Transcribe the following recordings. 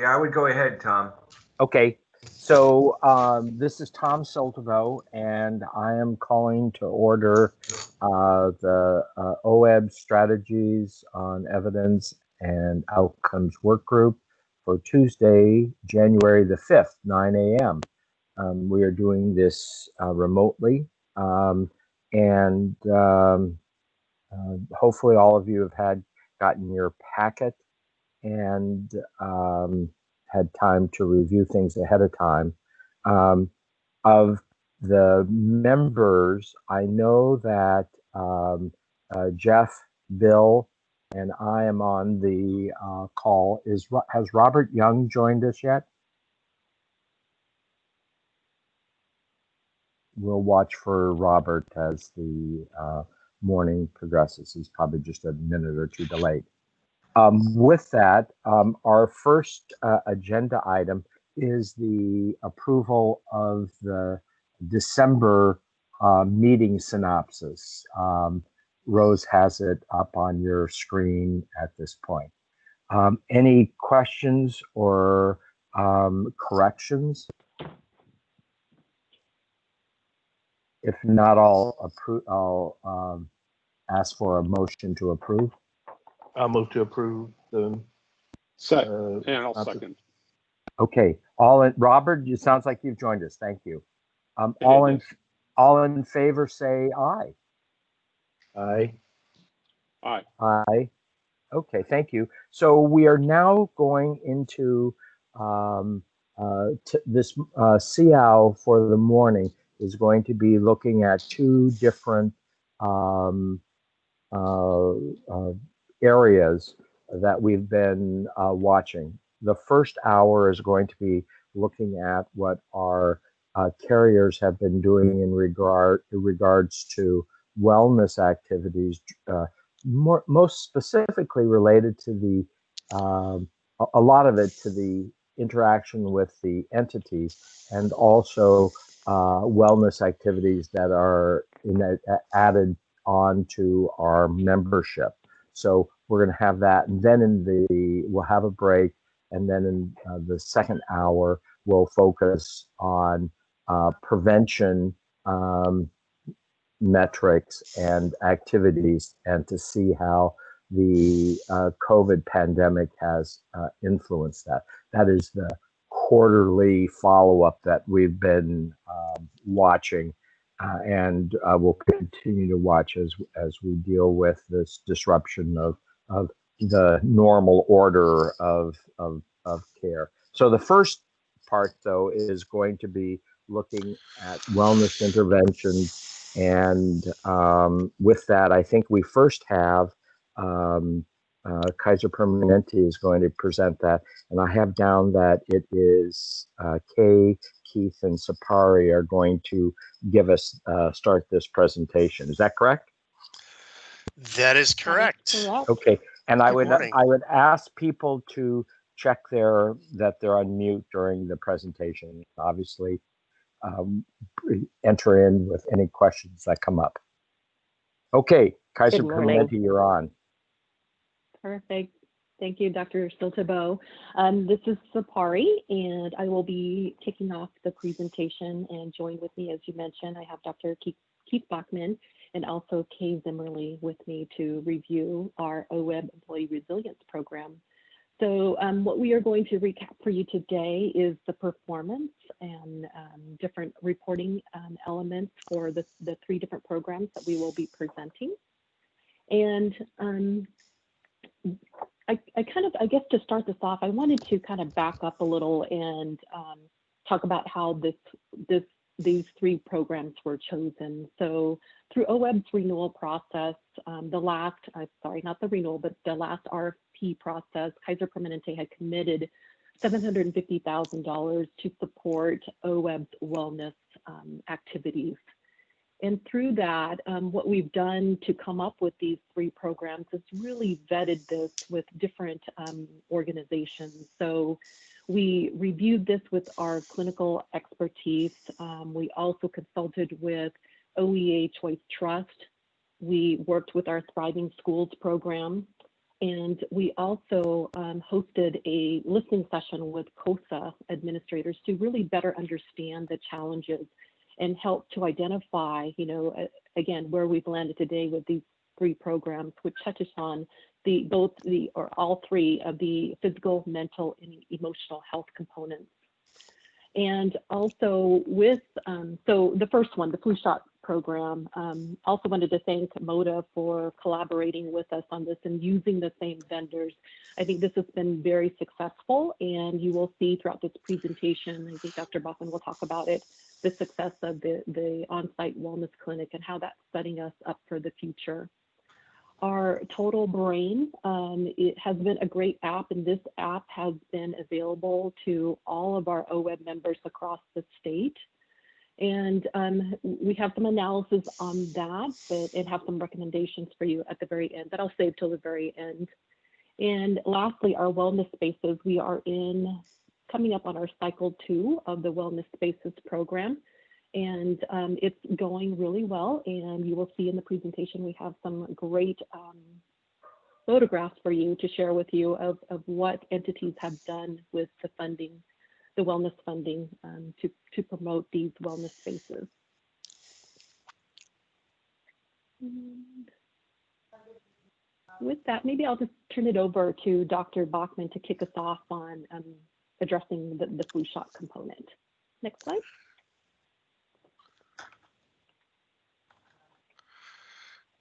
Yeah, I would go ahead, Tom. Okay, so this is Tom Soltavo, and I am calling to order the OEBB Strategies on Evidence and Outcomes Work Group for Tuesday, January the 5th, 9 a.m. We are doing this remotely, and hopefully all of you have gotten your packet and had time to review things ahead of time. Of the members, I know that Jeff, Bill, and I am on the call. Has Robert Young joined us yet? We'll watch for Robert as the morning progresses. He's probably just a minute or two delayed. With that, our first agenda item is the approval of the December meeting synopsis. Rose has it up on your screen at this point. Any questions or corrections? If not, I'll ask for a motion to approve. I'll move to approve the. And I'll second. Okay, Robert, it sounds like you've joined us. Thank you. All in favor, say aye. Aye. Aye. Aye. Okay, thank you. So we are now going into this SEOW for the morning is going to be looking at two different areas that we've been watching. The first hour is going to be looking at what our carriers have been doing in regards to wellness activities, most specifically related to the a lot of it to the interaction with the entities, and also wellness activities that are added on to our membership. So we're going to have that, and then we'll have a break, and then in the second hour we'll focus on prevention metrics and activities, and to see how the COVID pandemic has influenced that. That is the quarterly follow-up that we've been watching, and we'll continue to watch as we deal with this disruption of the normal order of care. So the first part, though, is going to be looking at wellness interventions, and with that, I think we first have Kaiser Permanente is going to present that, and I have down that it is Kay, Keith, and Sapari are going to give us start this presentation. Is that correct? That is correct. Okay, and I would ask people to check that they're on mute during the presentation. Obviously, enter in with any questions that come up. Okay, Kaiser Permanente, you're on. Perfect. Thank you, Dr. Soltavo. This is Sapari, and I will be kicking off the presentation, and join with me, as you mentioned, I have Dr. Keith Bachman and also Kay Zimmerly with me to review our OEBB Employee Resilience Program. So what we are going to recap for you today is the performance and different reporting elements for the three different programs that we will be presenting. And I guess to start this off, I wanted to kind of back up a little and talk about how these three programs were chosen. So through OEBB's renewal process, the last RFP process, Kaiser Permanente had committed $750,000 to support OEBB's wellness activities. And through that, what we've done to come up with these three programs is really vetted this with different organizations. So we reviewed this with our clinical expertise. We also consulted with OEA Choice Trust. We worked with our Thriving Schools program. And we also hosted a listening session with COSA administrators to really better understand the challenges and help to identify, again, where we've landed today with these 3 programs, which touches on all 3 of the physical, mental, and emotional health components. And also with, so the first one, the flu shot program, also wanted to thank MODA for collaborating with us on this and using the same vendors. I think this has been very successful, and you will see throughout this presentation, I think Dr. Bachman will talk about it, the success of the on-site wellness clinic and how that's setting us up for the future. Our Total Brain, it has been a great app, and this app has been available to all of our OEB members across the state. And we have some analysis on that, and have some recommendations for you at the very end that I'll save till the very end. And lastly, our wellness spaces. We are coming up on our cycle 2 of the wellness spaces program. And it's going really well. And you will see in the presentation, we have some great photographs for you to share with you of what entities have done with the funding, the wellness funding to promote these wellness spaces. And with that, maybe I'll just turn it over to Dr. Bachman to kick us off on addressing the flu shot component. Next slide.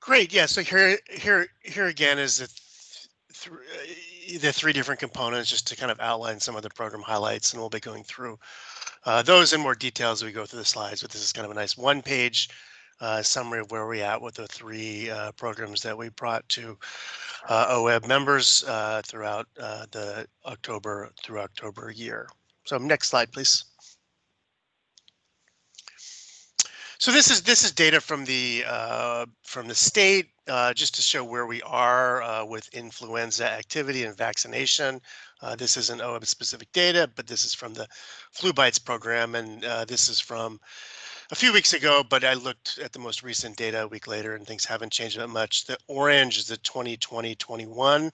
Great. Yeah. So here again is the 3 different components, just to kind of outline some of the program highlights, and we'll be going through those in more detail as we go through the slides. But this is kind of a nice 1-page summary of where we're at with the 3 programs that we brought to OEB members throughout the October through October year. So next slide, please. So this is data from the state, just to show where we are with influenza activity and vaccination. This isn't OEB specific data, but this is from the Flu Bites program, and this is from a few weeks ago, but I looked at the most recent data a week later, and things haven't changed that much. The orange is the 2020-21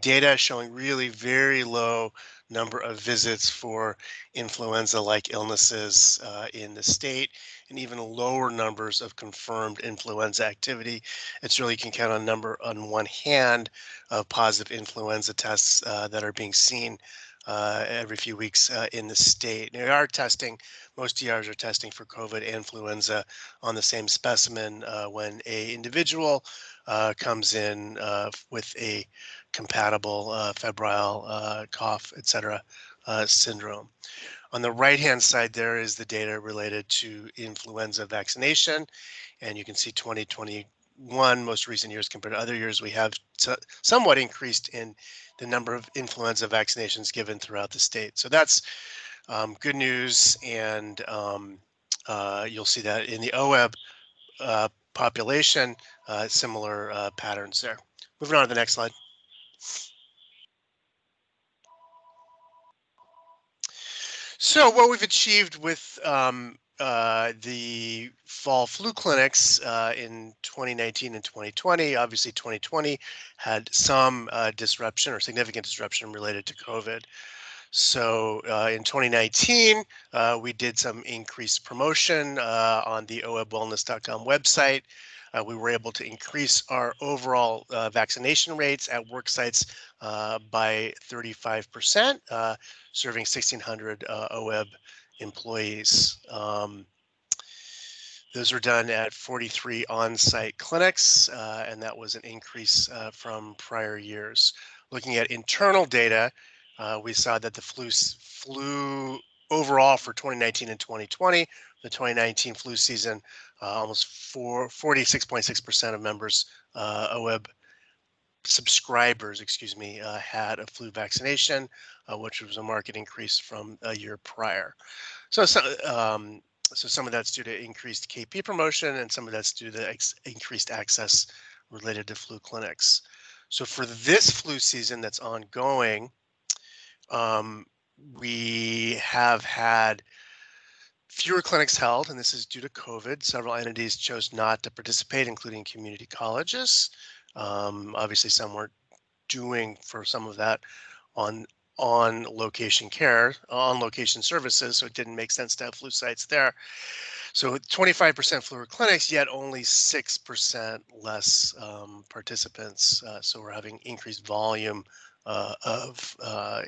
data, showing really very low number of visits for influenza-like illnesses in the state, and even lower numbers of confirmed influenza activity. It's really, you can count on one hand of positive influenza tests that are being seen every few weeks in the state. They are testing, most ERs are testing for COVID and influenza on the same specimen when a individual comes in with a compatible febrile cough, etc. Syndrome. On the right-hand side, there is the data related to influenza vaccination, and you can see 2021, most recent years compared to other years, we have somewhat increased in the number of influenza vaccinations given throughout the state. So that's good news, and you'll see that in the OEB population, similar patterns there. Moving on to the next slide. So what we've achieved with the fall flu clinics in 2019 and 2020, obviously 2020 had some disruption or significant disruption related to COVID. So in 2019, we did some increased promotion on the OEBwellness.com website. We were able to increase our overall vaccination rates at work sites by 35%, serving 1,600 OEB employees. Those were done at 43 on-site clinics, and that was an increase from prior years. Looking at internal data, we saw that the flu overall for 2019 and 2020, the 2019 flu season, almost 46.6% of members, OEB subscribers, had a flu vaccination, which was a marked increase from a year prior. So some of that's due to increased KP promotion, and some of that's due to increased access related to flu clinics. So for this flu season that's ongoing, we have had fewer clinics held, and this is due to COVID. Several entities chose not to participate, including community colleges. Obviously, some weren't doing for some of that on location care, on location services, so it didn't make sense to have flu sites there. So 25% fewer clinics, yet only 6% less participants. So we're having increased volume of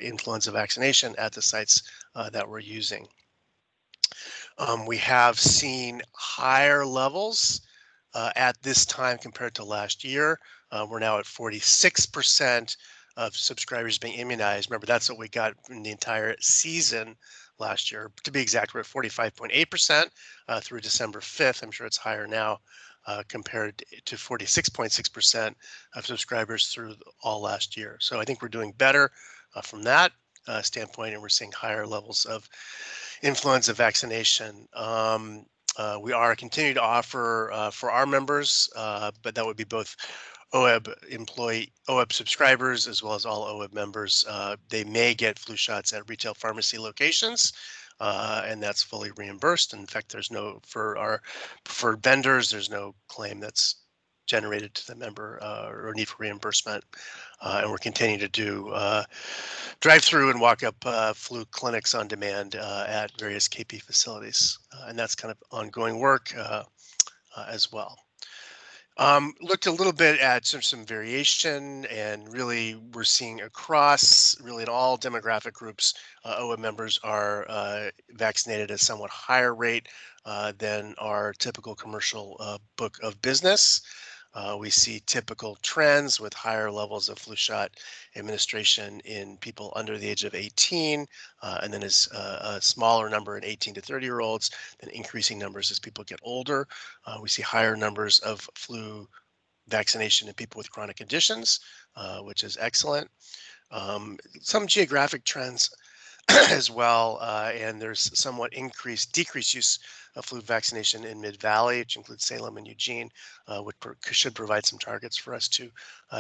influenza vaccination at the sites that we're using. We have seen higher levels at this time compared to last year. We're now at 46% of subscribers being immunized. Remember, that's what we got in the entire season last year. To be exact, we're at 45.8% through December 5th. I'm sure it's higher now compared to 46.6% of subscribers through all last year. So I think we're doing better from that standpoint, and we're seeing higher levels of influenza vaccination. We are continuing to offer for our members, but that would be both OEB subscribers as well as all OEB members. They may get flu shots at retail pharmacy locations, and that's fully reimbursed. In fact, there's no, for our preferred vendors, there's no claim that's generated to the member or need for reimbursement. And we're continuing to do drive-through and walk-up flu clinics on demand at various KP facilities. And that's kind of ongoing work as well. Looked a little bit at some variation, and really we're seeing across really in all demographic groups, OEB members are vaccinated at a somewhat higher rate than our typical commercial book of business. We see typical trends with higher levels of flu shot administration in people under the age of 18, and then as a smaller number in 18 to 30-year-olds, then increasing numbers as people get older. We see higher numbers of flu vaccination in people with chronic conditions, which is excellent. Some geographic trends as well, and there's somewhat decreased use of flu vaccination in Mid-Valley, which includes Salem and Eugene, which should provide some targets for us to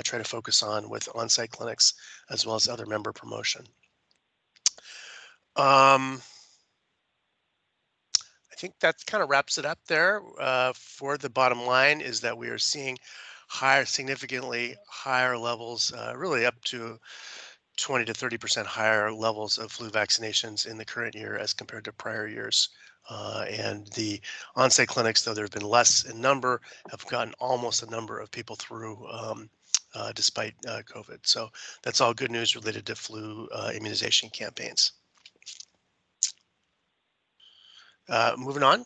try to focus on with on-site clinics as well as other member promotion. I think that kind of wraps it up there. For the bottom line is that we are seeing significantly higher levels, really up to 20 to 30% higher levels of flu vaccinations in the current year as compared to prior years. And the on-site clinics, though there have been less in number, have gotten almost a number of people through despite COVID. So that's all good news related to flu immunization campaigns. Moving on.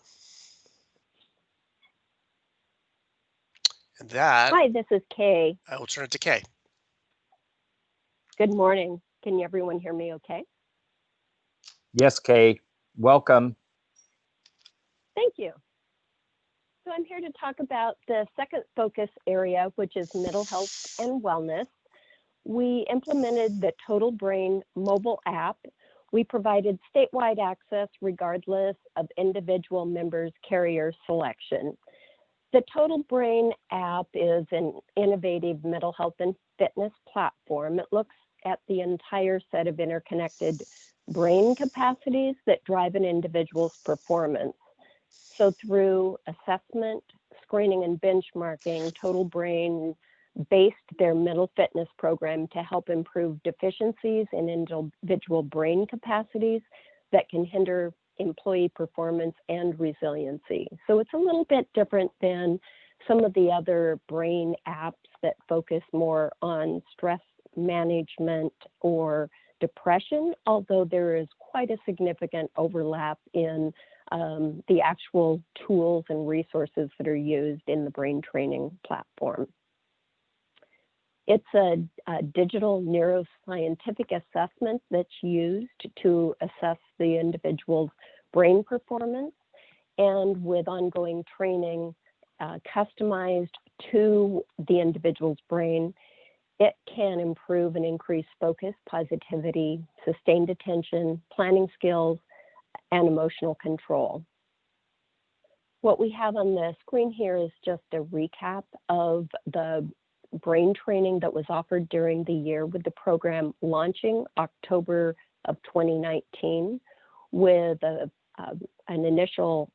And that. Hi, this is Kay. I will turn it to Kay. Good morning. Can everyone hear me okay? Yes, Kay. Welcome. Thank you. So I'm here to talk about the second focus area, which is mental health and wellness. We implemented the Total Brain mobile app. We provided statewide access regardless of individual members' carrier selection. The Total Brain app is an innovative mental health and fitness platform. It looks at the entire set of interconnected brain capacities that drive an individual's performance. So through assessment, screening, and benchmarking, Total Brain based their mental fitness program to help improve deficiencies in individual brain capacities that can hinder employee performance and resiliency. So it's a little bit different than some of the other brain apps that focus more on stress management or depression, although there is quite a significant overlap in the actual tools and resources that are used in the brain training platform. It's a digital neuroscientific assessment that's used to assess the individual's brain performance, and with ongoing training customized to the individual's brain, it can improve and increase focus, positivity, sustained attention, planning skills, and emotional control. What we have on the screen here is just a recap of the brain training that was offered during the year, with the program launching October of 2019 with an initial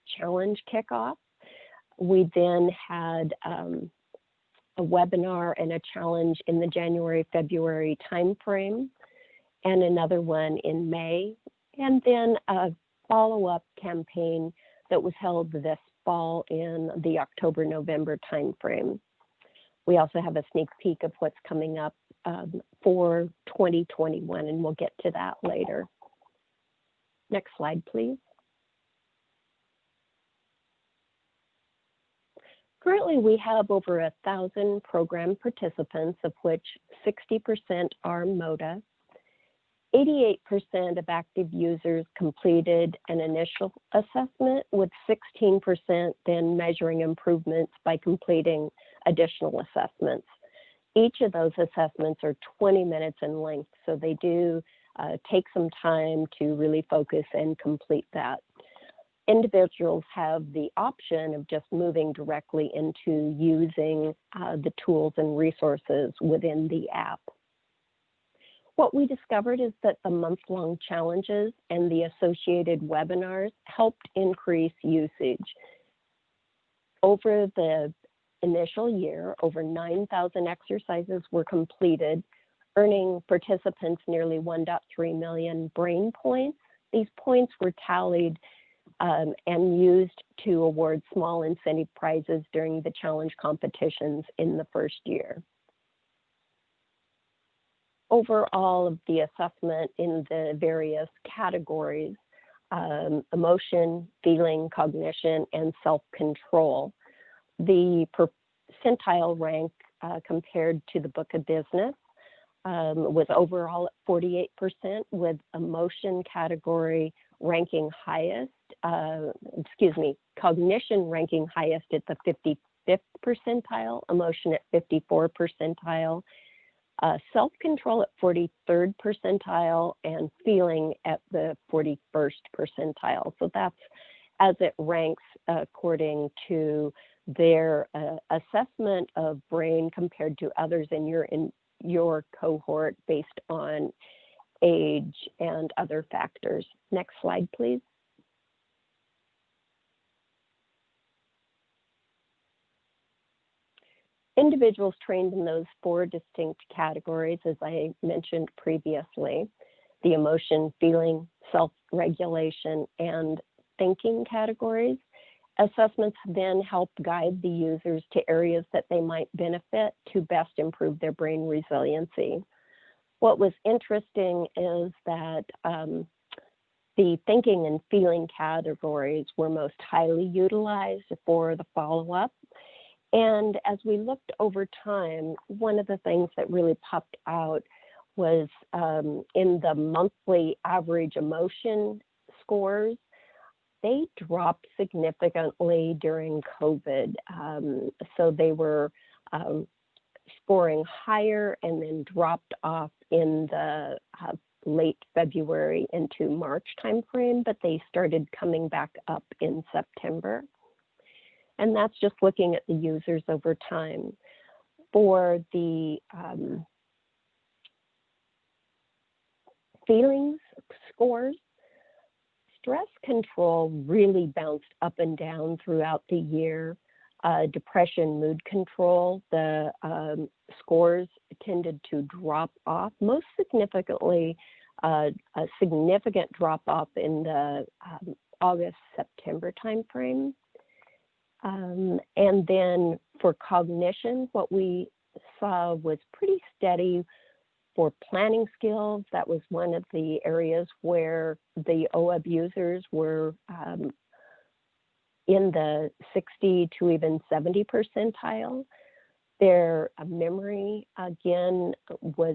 challenge kickoff. We then had a webinar and a challenge in the January-February timeframe, and another one in May, and then a follow-up campaign that was held this fall in the October-November timeframe. We also have a sneak peek of what's coming up for 2021, and we'll get to that later. Next slide, please. Currently, we have over 1,000 program participants, of which 60% are MODA. 88% of active users completed an initial assessment, with 16% then measuring improvements by completing additional assessments. Each of those assessments are 20 minutes in length, so they do take some time to really focus and complete that. Individuals have the option of just moving directly into using the tools and resources within the app. What we discovered is that the month-long challenges and the associated webinars helped increase usage. Over the initial year, over 9,000 exercises were completed, earning participants nearly 1.3 million brain points. These points were tallied and used to award small incentive prizes during the challenge competitions in the first year. Overall, of the assessment in the various categories, emotion, feeling, cognition, and self-control, the percentile rank compared to the book of business was overall at 48%, with emotion category ranking highest, cognition ranking highest at the 55th percentile, emotion at 54th percentile, self-control at 43rd percentile, and feeling at the 41st percentile. So that's as it ranks according to their assessment of brain compared to others in your cohort based on age and other factors. Next slide, please. Individuals trained in those 4 distinct categories, as I mentioned previously, the emotion, feeling, self-regulation, and thinking categories. Assessments then help guide the users to areas that they might benefit to best improve their brain resiliency. What was interesting is that the thinking and feeling categories were most highly utilized for the follow-up. And as we looked over time, one of the things that really popped out was in the monthly average emotion scores, they dropped significantly during COVID. So they were scoring higher and then dropped off in the late February into March timeframe, but they started coming back up in September. And that's just looking at the users over time. For the feelings scores, stress control really bounced up and down throughout the year. Depression, mood control, the scores tended to drop off, most significantly, a significant drop off in the August-September timeframe. And then for cognition, what we saw was pretty steady. For planning skills, that was one of the areas where the OEBB users were in the 60 to even 70 percentile. Their memory, again, was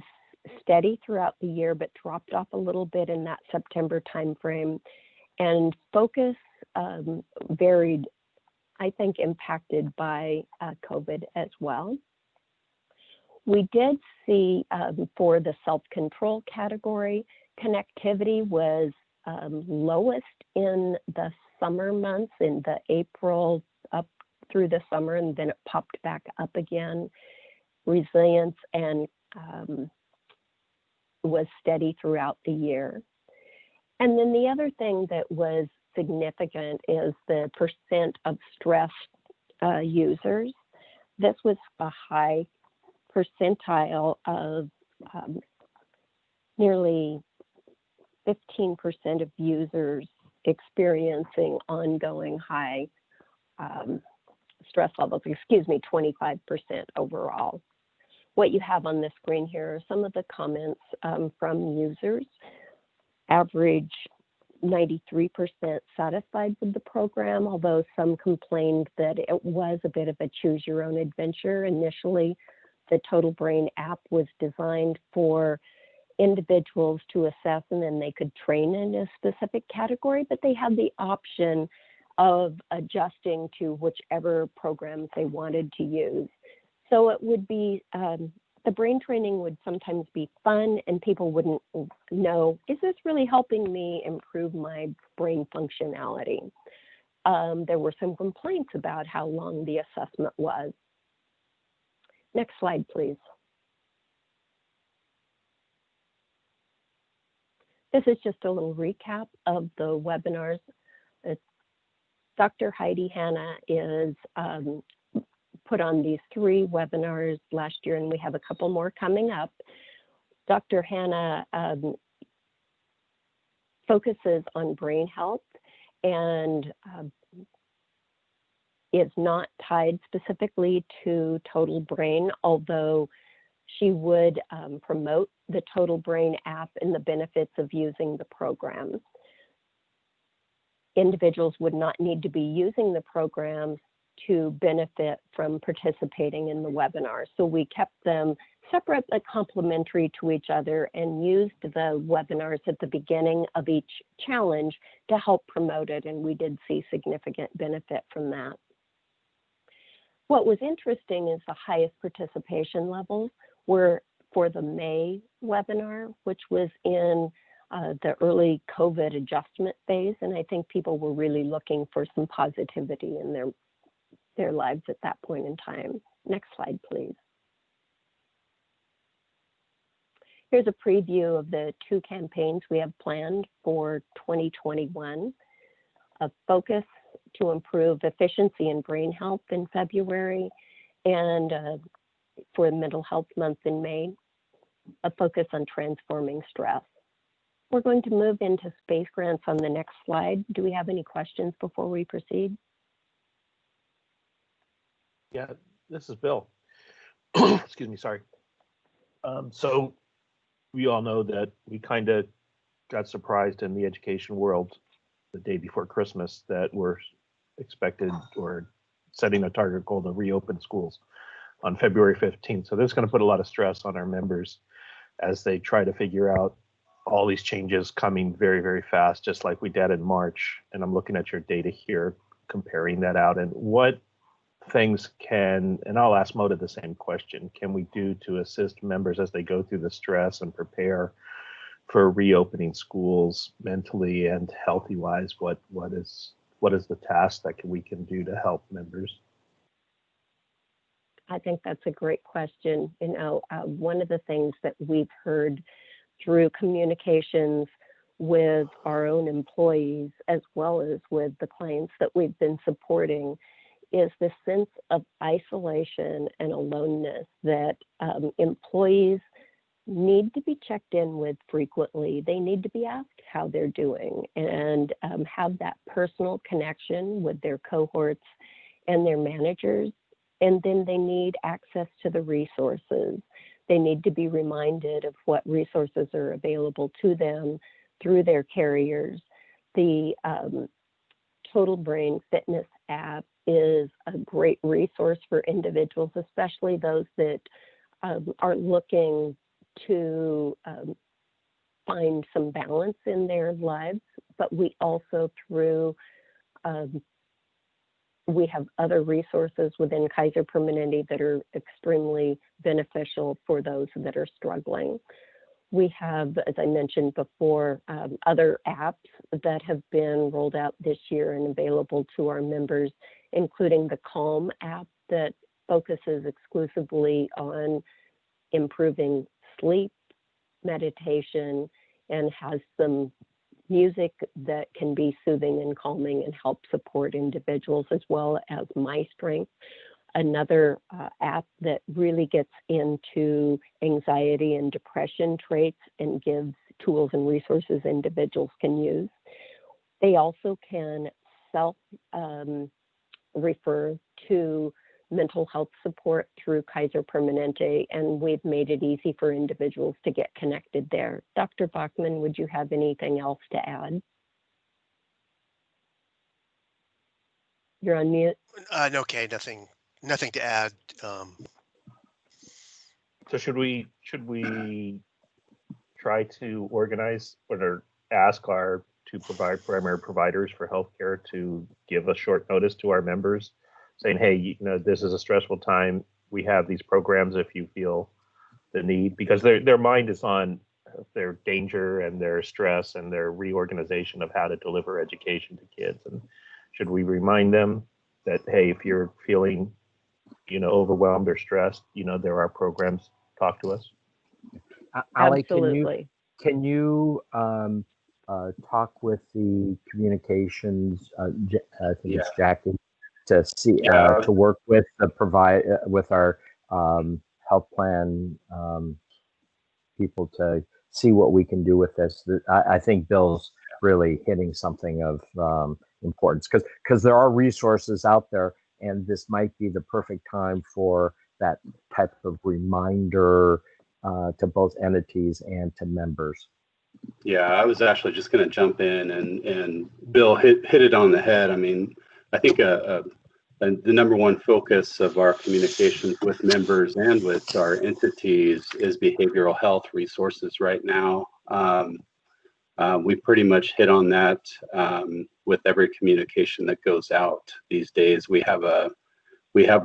steady throughout the year, but dropped off a little bit in that September timeframe. And focus varied, I think, impacted by COVID as well. We did see for the self-control category, connectivity was lowest in the summer months, in the April up through the summer, and then it popped back up again. Resilience and was steady throughout the year. And then the other thing that was significant is the percent of stressed users. this was a high percentile of nearly 15% of users experiencing ongoing high stress levels, 25% overall. What you have on the screen here are some of the comments from users. Average 93% satisfied with the program, although some complained that it was a bit of a choose your own adventure. Initially, the Total Brain app was designed for individuals to assess, and then they could train in a specific category, but they had the option of adjusting to whichever programs they wanted to use. So it would be, the brain training would sometimes be fun and people wouldn't know, is this really helping me improve my brain functionality? There were some complaints about how long the assessment was. Next slide, please. This is just a little recap of the webinars. Dr. Heidi Hanna is put on these 3 webinars last year, and we have a couple more coming up. Dr. Hanna focuses on brain health and is not tied specifically to Total Brain, although she would promote the Total Brain app and the benefits of using the program. Individuals would not need to be using the programs to benefit from participating in the webinar. So we kept them separate but complementary to each other and used the webinars at the beginning of each challenge to help promote it, and we did see significant benefit from that. What was interesting is the highest participation levels were for the May webinar, which was in the early COVID adjustment phase, and I think people were really looking for some positivity in their lives at that point in time. Next slide, please. Here's a preview of the 2 campaigns we have planned for 2021. A focus to improve efficiency in brain health in February, and for Mental Health Month in May, a focus on transforming stress. We're going to move into space grants on the next slide. Do we have any questions before we proceed? Yeah, this is Bill. Excuse me, sorry. So we all know that we kind of got surprised in the education world the day before Christmas that we're expected or setting a target goal to reopen schools on February 15th. So this is going to put a lot of stress on our members as they try to figure out all these changes coming very, very fast, just like we did in March. And I'm looking at your data here, comparing that out, and what things can, and I'll ask Mota the same question, can we do to assist members as they go through the stress and prepare for reopening schools mentally and healthy wise? What is the task that we can do to help members? I think that's a great question. You know, one of the things that we've heard through communications with our own employees, as well as with the clients that we've been supporting, is the sense of isolation and aloneness that employees need to be checked in with frequently. They need to be asked how they're doing and have that personal connection with their cohorts and their managers. And then they need access to the resources. They need to be reminded of what resources are available to them through their carriers. The Total Brain Fitness app is a great resource for individuals, especially those that are looking to find some balance in their lives. But we also, through we have other resources within Kaiser Permanente that are extremely beneficial for those that are struggling. We have, as I mentioned before, other apps that have been rolled out this year and available to our members, including the Calm app that focuses exclusively on improving sleep, meditation, and has some music that can be soothing and calming and help support individuals, as well as My Strength. another app that really gets into anxiety and depression traits and gives tools and resources individuals can use. They also can self-refer to mental health support through Kaiser Permanente, and we've made it easy for individuals to get connected there. Dr. Bachman, would you have anything else to add? You're on mute. Okay, nothing to add. So should we try to organize or ask our to provide primary providers for healthcare to give a short notice to our members, saying, hey, you know, this is a stressful time. We have these programs if you feel the need, because their mind is on their danger and their stress and their reorganization of how to deliver education to kids. And should we remind them that, hey, if you're feeling, you know, overwhelmed or stressed, you know, there are programs, talk to us. Ali, Absolutely. can you talk with the communications, I think it's Jackie, to see, to work with the with our health plan people to see what we can do with this. I think Bill's really hitting something of importance, because there are resources out there, and this might be the perfect time for that type of reminder to both entities and to members. Yeah, I was actually just going to jump in, and Bill hit it on the head. I mean, I think the number one focus of our communications with members and with our entities is behavioral health resources right now. We pretty much hit on that with every communication that goes out these days. We have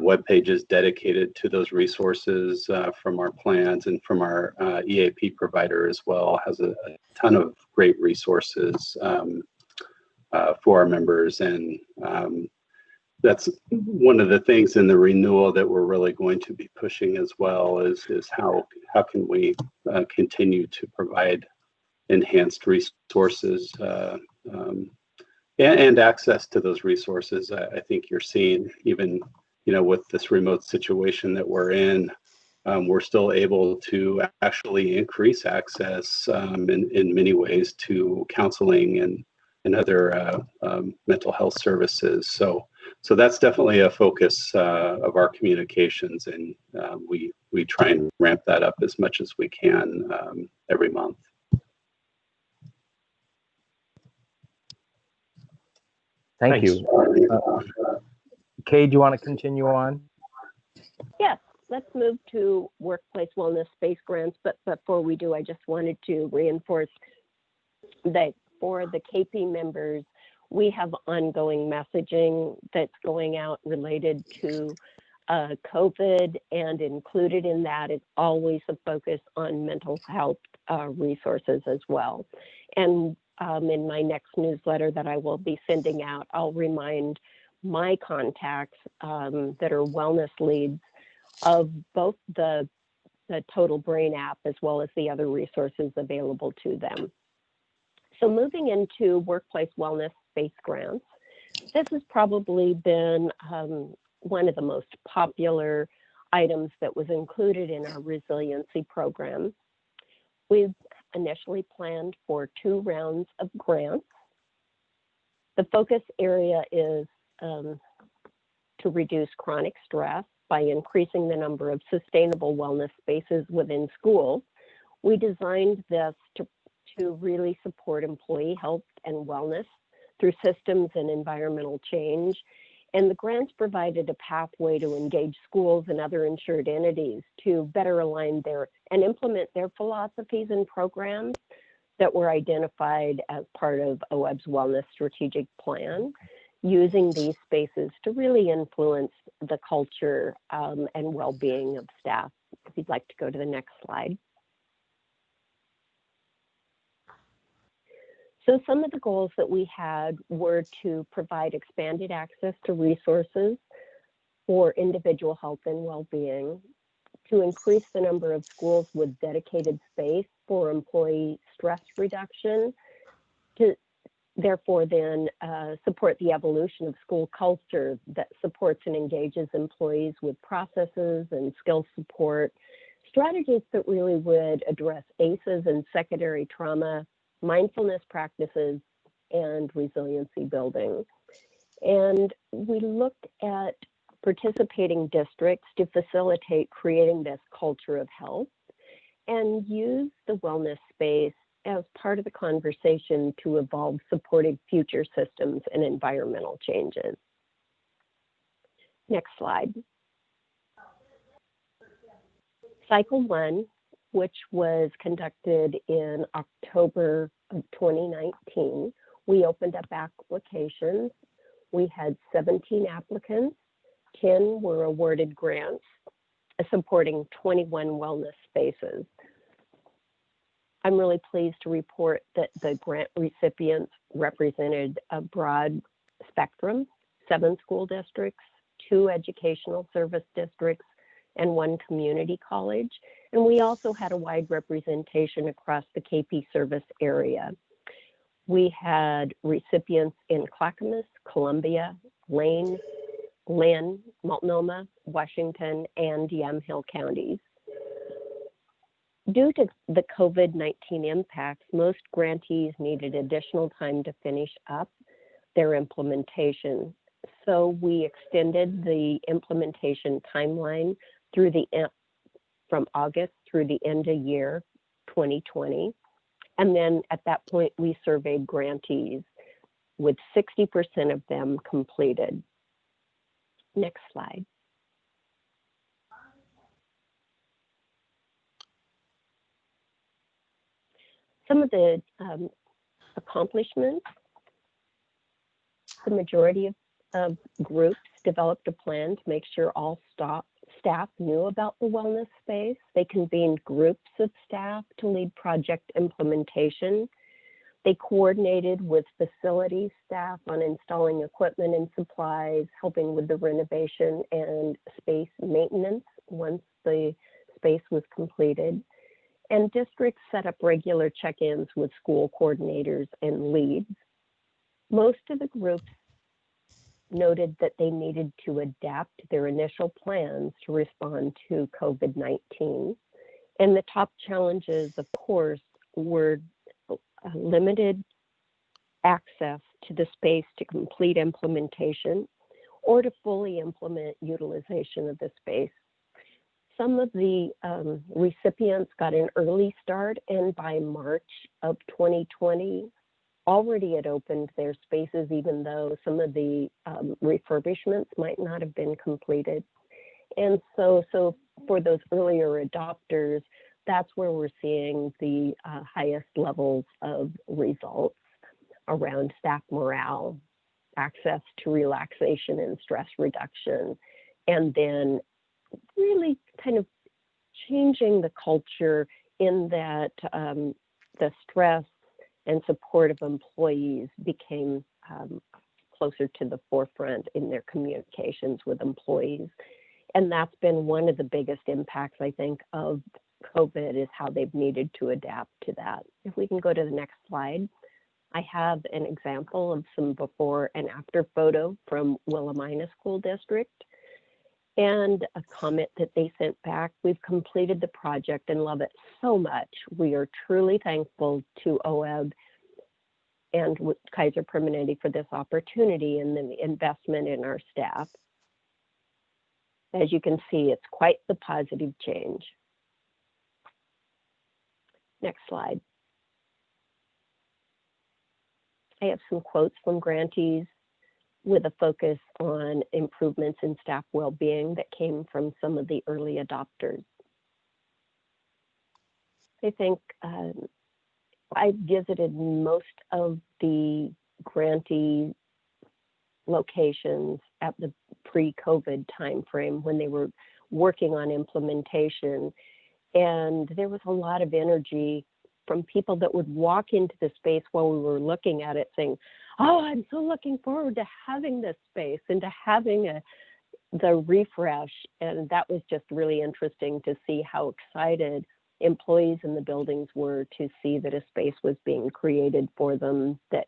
web pages dedicated to those resources from our plans, and from our EAP provider as well has a ton of great resources for our members. And that's one of the things in the renewal that we're really going to be pushing as well, is how can we continue to provide enhanced resources and access to those resources. I think you're seeing, even, you know, with this remote situation that we're in, we're still able to actually increase access in many ways to counseling and other mental health services. So that's definitely a focus of our communications, and we try and ramp that up as much as we can every month. Thank you. Kay, do you want to continue on? Yes, let's move to workplace wellness space grants. But before we do, I just wanted to reinforce that for the KP members, we have ongoing messaging that's going out related to COVID, and included in that is always a focus on mental health resources as well. And in my next newsletter that I will be sending out, I'll remind my contacts that are wellness leads of both the Total Brain app as well as the other resources available to them. So moving into workplace wellness space grants, this has probably been one of the most popular items that was included in our resiliency program. We've initially planned for 2 rounds of grants. The focus area is to reduce chronic stress by increasing the number of sustainable wellness spaces within schools. We designed this to really support employee health and wellness through systems and environmental change. And the grants provided a pathway to engage schools and other insured entities to better align and implement their philosophies and programs that were identified as part of OEBB's Wellness Strategic Plan, using these spaces to really influence the culture and well-being of staff. If you'd like to go to the next slide. So some of the goals that we had were to provide expanded access to resources for individual health and well-being, to increase the number of schools with dedicated space for employee stress reduction, to therefore then support the evolution of school culture that supports and engages employees with processes and skill support, strategies that really would address ACEs and secondary trauma, mindfulness practices, and resiliency building. And we looked at participating districts to facilitate creating this culture of health and use the wellness space as part of the conversation to evolve supporting future systems and environmental changes. Next slide. Cycle 1, which was conducted in October of 2019, we opened up applications. We had 17 applicants, 10 were awarded grants, supporting 21 wellness spaces. I'm really pleased to report that the grant recipients represented a broad spectrum, 7 school districts, 2 educational service districts, and 1 community college. And we also had a wide representation across the KP service area. We had recipients in Clackamas, Columbia, Lane, Lynn, Multnomah, Washington, and Yamhill counties. Due to the COVID-19 impacts, most grantees needed additional time to finish up their implementation. So we extended the implementation timeline through from August through the end of year 2020. And then at that point, we surveyed grantees with 60% of them completed. Next slide. Some of the accomplishments, the majority of groups developed a plan to make sure all staff knew about the wellness space. They convened groups of staff to lead project implementation. They coordinated with facility staff on installing equipment and supplies, helping with the renovation and space maintenance once the space was completed. And districts set up regular check-ins with school coordinators and leads. Most of the groups noted that they needed to adapt their initial plans to respond to COVID-19. And the top challenges, of course, were limited access to the space to complete implementation or to fully implement utilization of the space. Some of the recipients got an early start, and by March of 2020, already had opened their spaces, even though some of the refurbishments might not have been completed. And so for those earlier adopters, that's where we're seeing the highest levels of results around staff morale, access to relaxation and stress reduction, and then really kind of changing the culture in that the stress and support of employees became closer to the forefront in their communications with employees. And that's been one of the biggest impacts, I think, of COVID, is how they've needed to adapt to that. If we can go to the next slide. I have an example of some before and after photo from Willamina School District, and a comment that they sent back. We've completed the project and love it so much. We are truly thankful to OEBB and Kaiser Permanente for this opportunity and the investment in our staff. As you can see, it's quite the positive change. Next slide. I have some quotes from grantees with a focus on improvements in staff well-being that came from some of the early adopters. I think I visited most of the grantee locations at the pre-COVID timeframe when they were working on implementation, and there was a lot of energy from people that would walk into the space while we were looking at it saying, oh, I'm so looking forward to having this space and to having the refresh. And that was just really interesting to see how excited employees in the buildings were to see that a space was being created for them that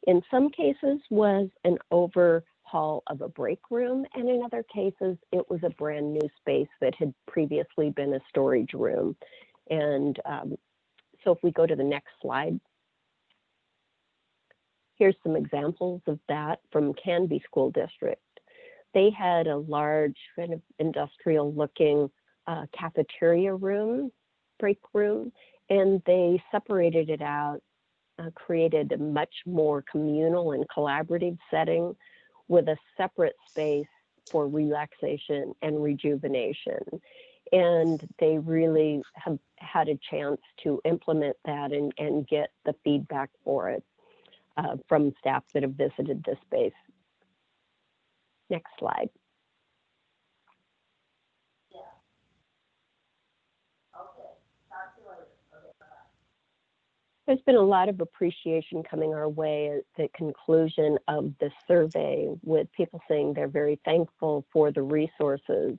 In some cases was an overhaul of a break room, and in other cases it was a brand new space that had previously been a storage room. And so if we go to the next slide, here's some examples of that from Canby School District. They had a large kind of industrial looking cafeteria room, break room, and they separated it out, created a much more communal and collaborative setting with a separate space for relaxation and rejuvenation. And they really have had a chance to implement that and get the feedback for it from staff that have visited this space. Next slide. There's been a lot of appreciation coming our way at the conclusion of the survey, with people saying they're very thankful for the resources,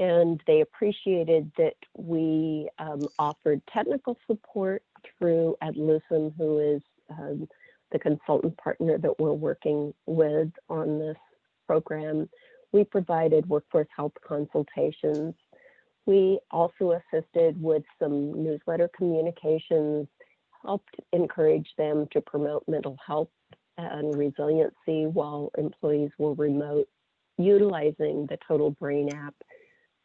and they appreciated that we offered technical support through Adlusum, who is the consultant partner that we're working with on this program. We provided workforce health consultations. We also assisted with some newsletter communications, helped encourage them to promote mental health and resiliency while employees were remote, utilizing the Total Brain app,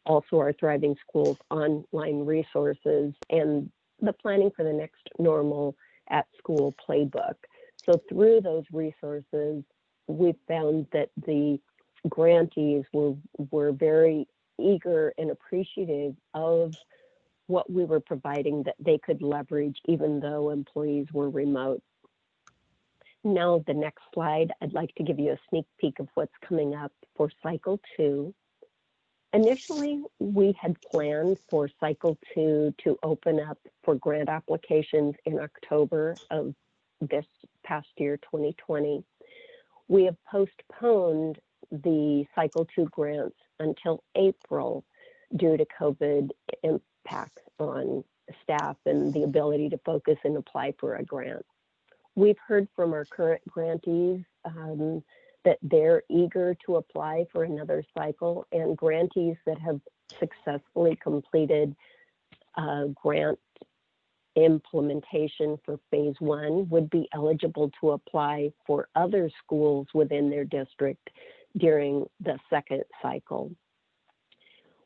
also our Thriving Schools online resources, and the Planning for the Next Normal at School playbook. So through those resources, we found that the grantees were very eager and appreciative of what we were providing that they could leverage even though employees were remote. Now, the next slide, I'd like to give you a sneak peek of what's coming up for Cycle 2. Initially, we had planned for Cycle 2 to open up for grant applications in October of this past year, 2020. We have postponed the Cycle 2 grants until April due to COVID impacts on staff and the ability to focus and apply for a grant. We've heard from our current grantees that they're eager to apply for another cycle, and grantees that have successfully completed grant implementation for phase 1 would be eligible to apply for other schools within their district during the second cycle.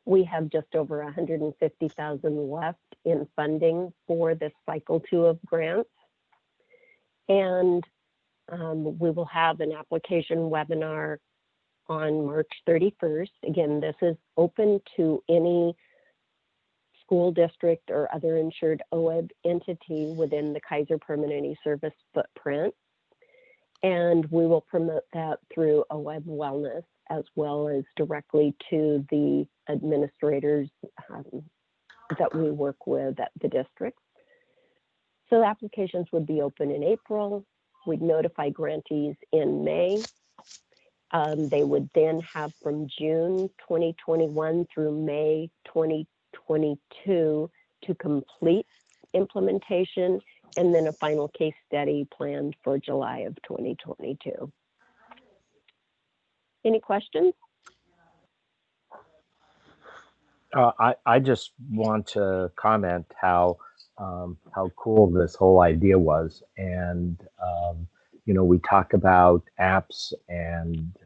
We have just over $150,000 left in funding for this Cycle 2 of grants. And we will have an application webinar on March 31st. Again, this is open to any school district or other insured OEB entity within the Kaiser Permanente Service footprint. And we will promote that through OEB Wellness as well as directly to the administrators that we work with at the district. So applications would be open in April. We'd notify grantees in May. They would then have from June 2021 through May 2022 to complete implementation, and then a final case study planned for July of 2022. Any questions? I just want to comment how cool this whole idea was, and we talk about apps and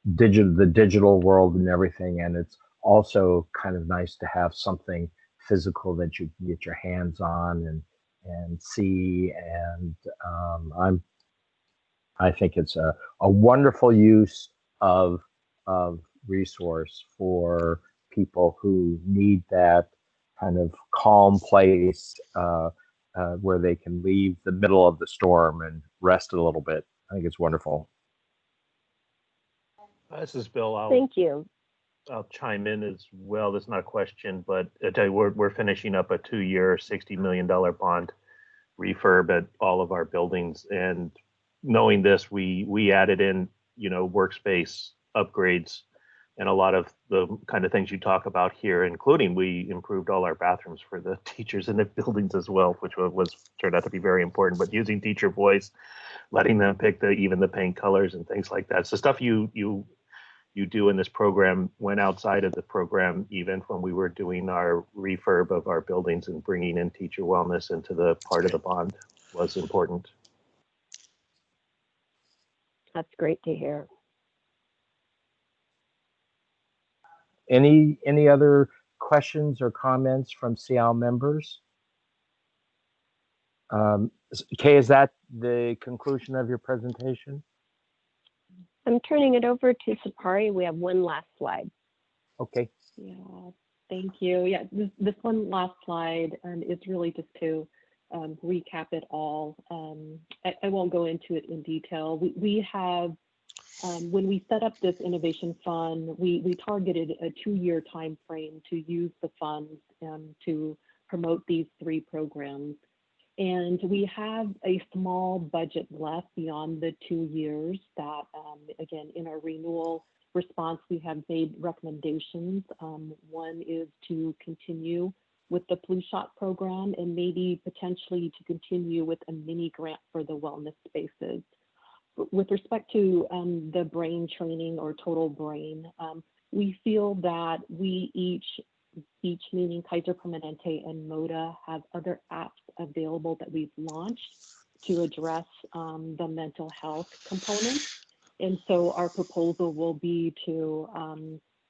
the digital world and everything, and it's also kind of nice to have something physical that you can get your hands on and see, and I think it's a wonderful use of resource for people who need that kind of calm place where they can leave the middle of the storm and rest a little bit. I think it's wonderful. This is Bill. Thank you. I'll chime in as well. That's not a question, but I tell you, we're finishing up a 2-year, $60 million bond refurb at all of our buildings, and knowing this, we added in workspace upgrades and a lot of the kind of things you talk about here, including we improved all our bathrooms for the teachers in the buildings as well, which was turned out to be very important. But using teacher voice, letting them pick even the paint colors and things like that. So stuff you do in this program went outside of the program, even when we were doing our refurb of our buildings and bringing in teacher wellness into the part of the bond was important. That's great to hear. Any other questions or comments from SEOW members? Kay, is that the conclusion of your presentation? I'm turning it over to Sapari. We have one last slide. Okay. Yeah, thank you. Yeah, this one last slide is really just to recap it all. I won't go into it in detail. We have, when we set up this innovation fund, we targeted a 2-year time frame to use the funds to promote these 3 programs. And we have a small budget left beyond the 2 years that, again, in our renewal response, we have made recommendations. One is to continue with the flu shot program and maybe potentially to continue with a mini grant for the wellness spaces. With respect to the brain training or total brain, we feel that we each meaning Kaiser Permanente and MODA, have other apps available that we've launched to address the mental health component. And so our proposal will be to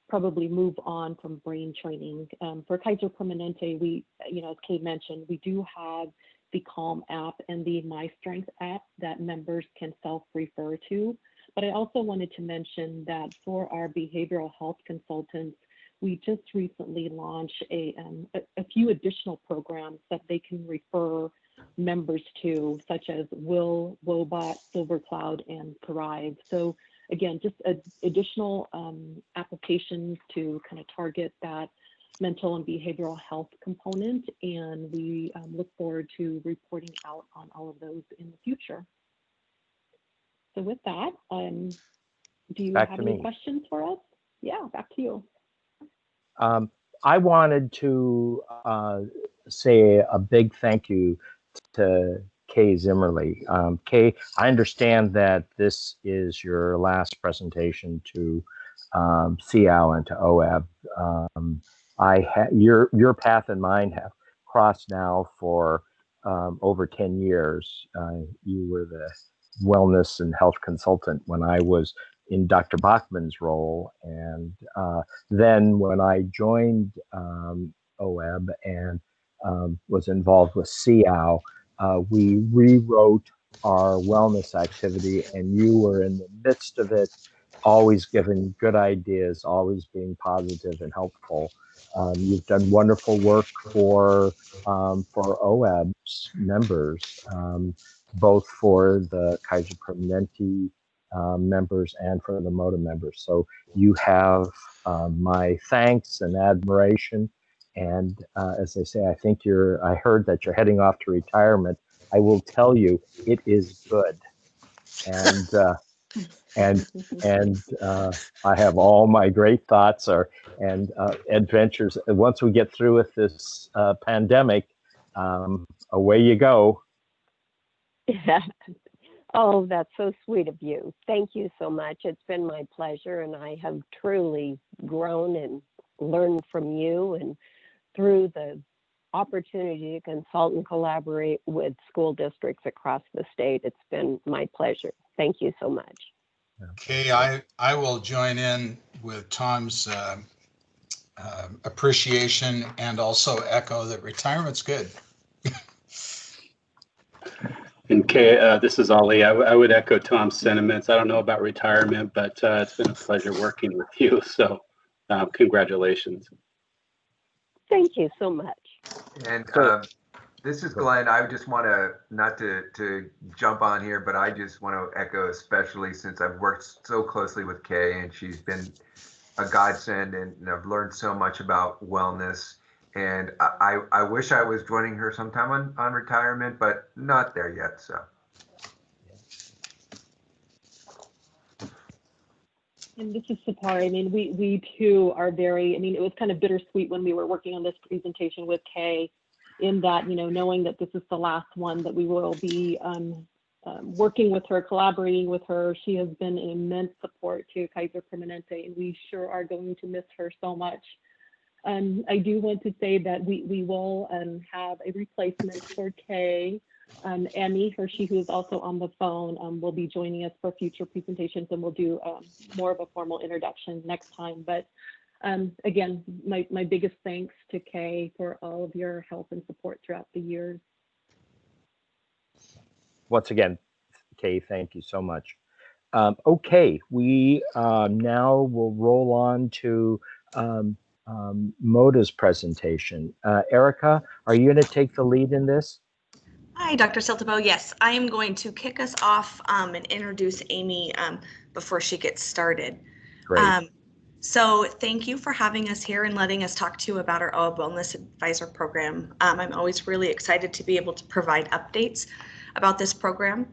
probably move on from brain training. For Kaiser Permanente, we, as Kay mentioned, we do have the Calm app and the My Strength app that members can self-refer to. But I also wanted to mention that for our behavioral health consultants, we just recently launched a few additional programs that they can refer members to, such as Will, Wobot, Silver Cloud, and Thrive. So again, just additional applications to kind of target that mental and behavioral health component. And we look forward to reporting out on all of those in the future. So with that, do you have any questions for us? Yeah, back to you. I wanted to say a big thank you to Kay Zimmerly. Kay, I understand that this is your last presentation to SEOW and to OEBB. Your path and mine have crossed now for over 10 years. You were the wellness and health consultant when I was in Dr. Bachman's role. And then when I joined OEBB and was involved with SEOW, we rewrote our wellness activity, and you were in the midst of it, always giving good ideas, always being positive and helpful. You've done wonderful work for OEBB's members, both for the Kaiser Permanente members and for the MODA members. So you have my thanks and admiration. And as they say, I heard that you're heading off to retirement. I will tell you, it is good. And I have all my great thoughts and adventures. Once we get through with this pandemic, away you go. Yeah. Oh, that's so sweet of you. Thank you so much. It's been my pleasure, and I have truly grown and learned from you and through the opportunity to consult and collaborate with school districts across the state. It's been my pleasure. Thank you so much. Okay, I will join in with Tom's appreciation and also echo that retirement's good. And Kay, this is Ali. I would echo Tom's sentiments. I don't know about retirement, but it's been a pleasure working with you. So congratulations. Thank you so much. And this is Glenn. I just want to, not to jump on here, but I just want to echo, especially since I've worked so closely with Kay and she's been a godsend, and I've learned so much about wellness. And I wish I was joining her sometime on retirement, but not there yet. So. And this is Sapari. I mean, we too are very, I mean, it was kind of bittersweet when we were working on this presentation with Kay, in that, you know, knowing that this is the last one that we will be working with her, collaborating with her. She has been an immense support to Kaiser Permanente, and we sure are going to miss her so much. I do want to say that we will have a replacement for Kay. Emmy, she who is also on the phone, will be joining us for future presentations, and we'll do more of a formal introduction next time. But again, my biggest thanks to Kay for all of your help and support throughout the years. Once again, Kay, thank you so much. Okay, we now will roll on to Moda's presentation. Erica, are you going to take the lead in this? Hi, Dr. Siltabo. Yes, I am going to kick us off and introduce Amy before she gets started. Great. So thank you for having us here and letting us talk to you about our OEB Wellness Advisor program. I'm always really excited to be able to provide updates about this program.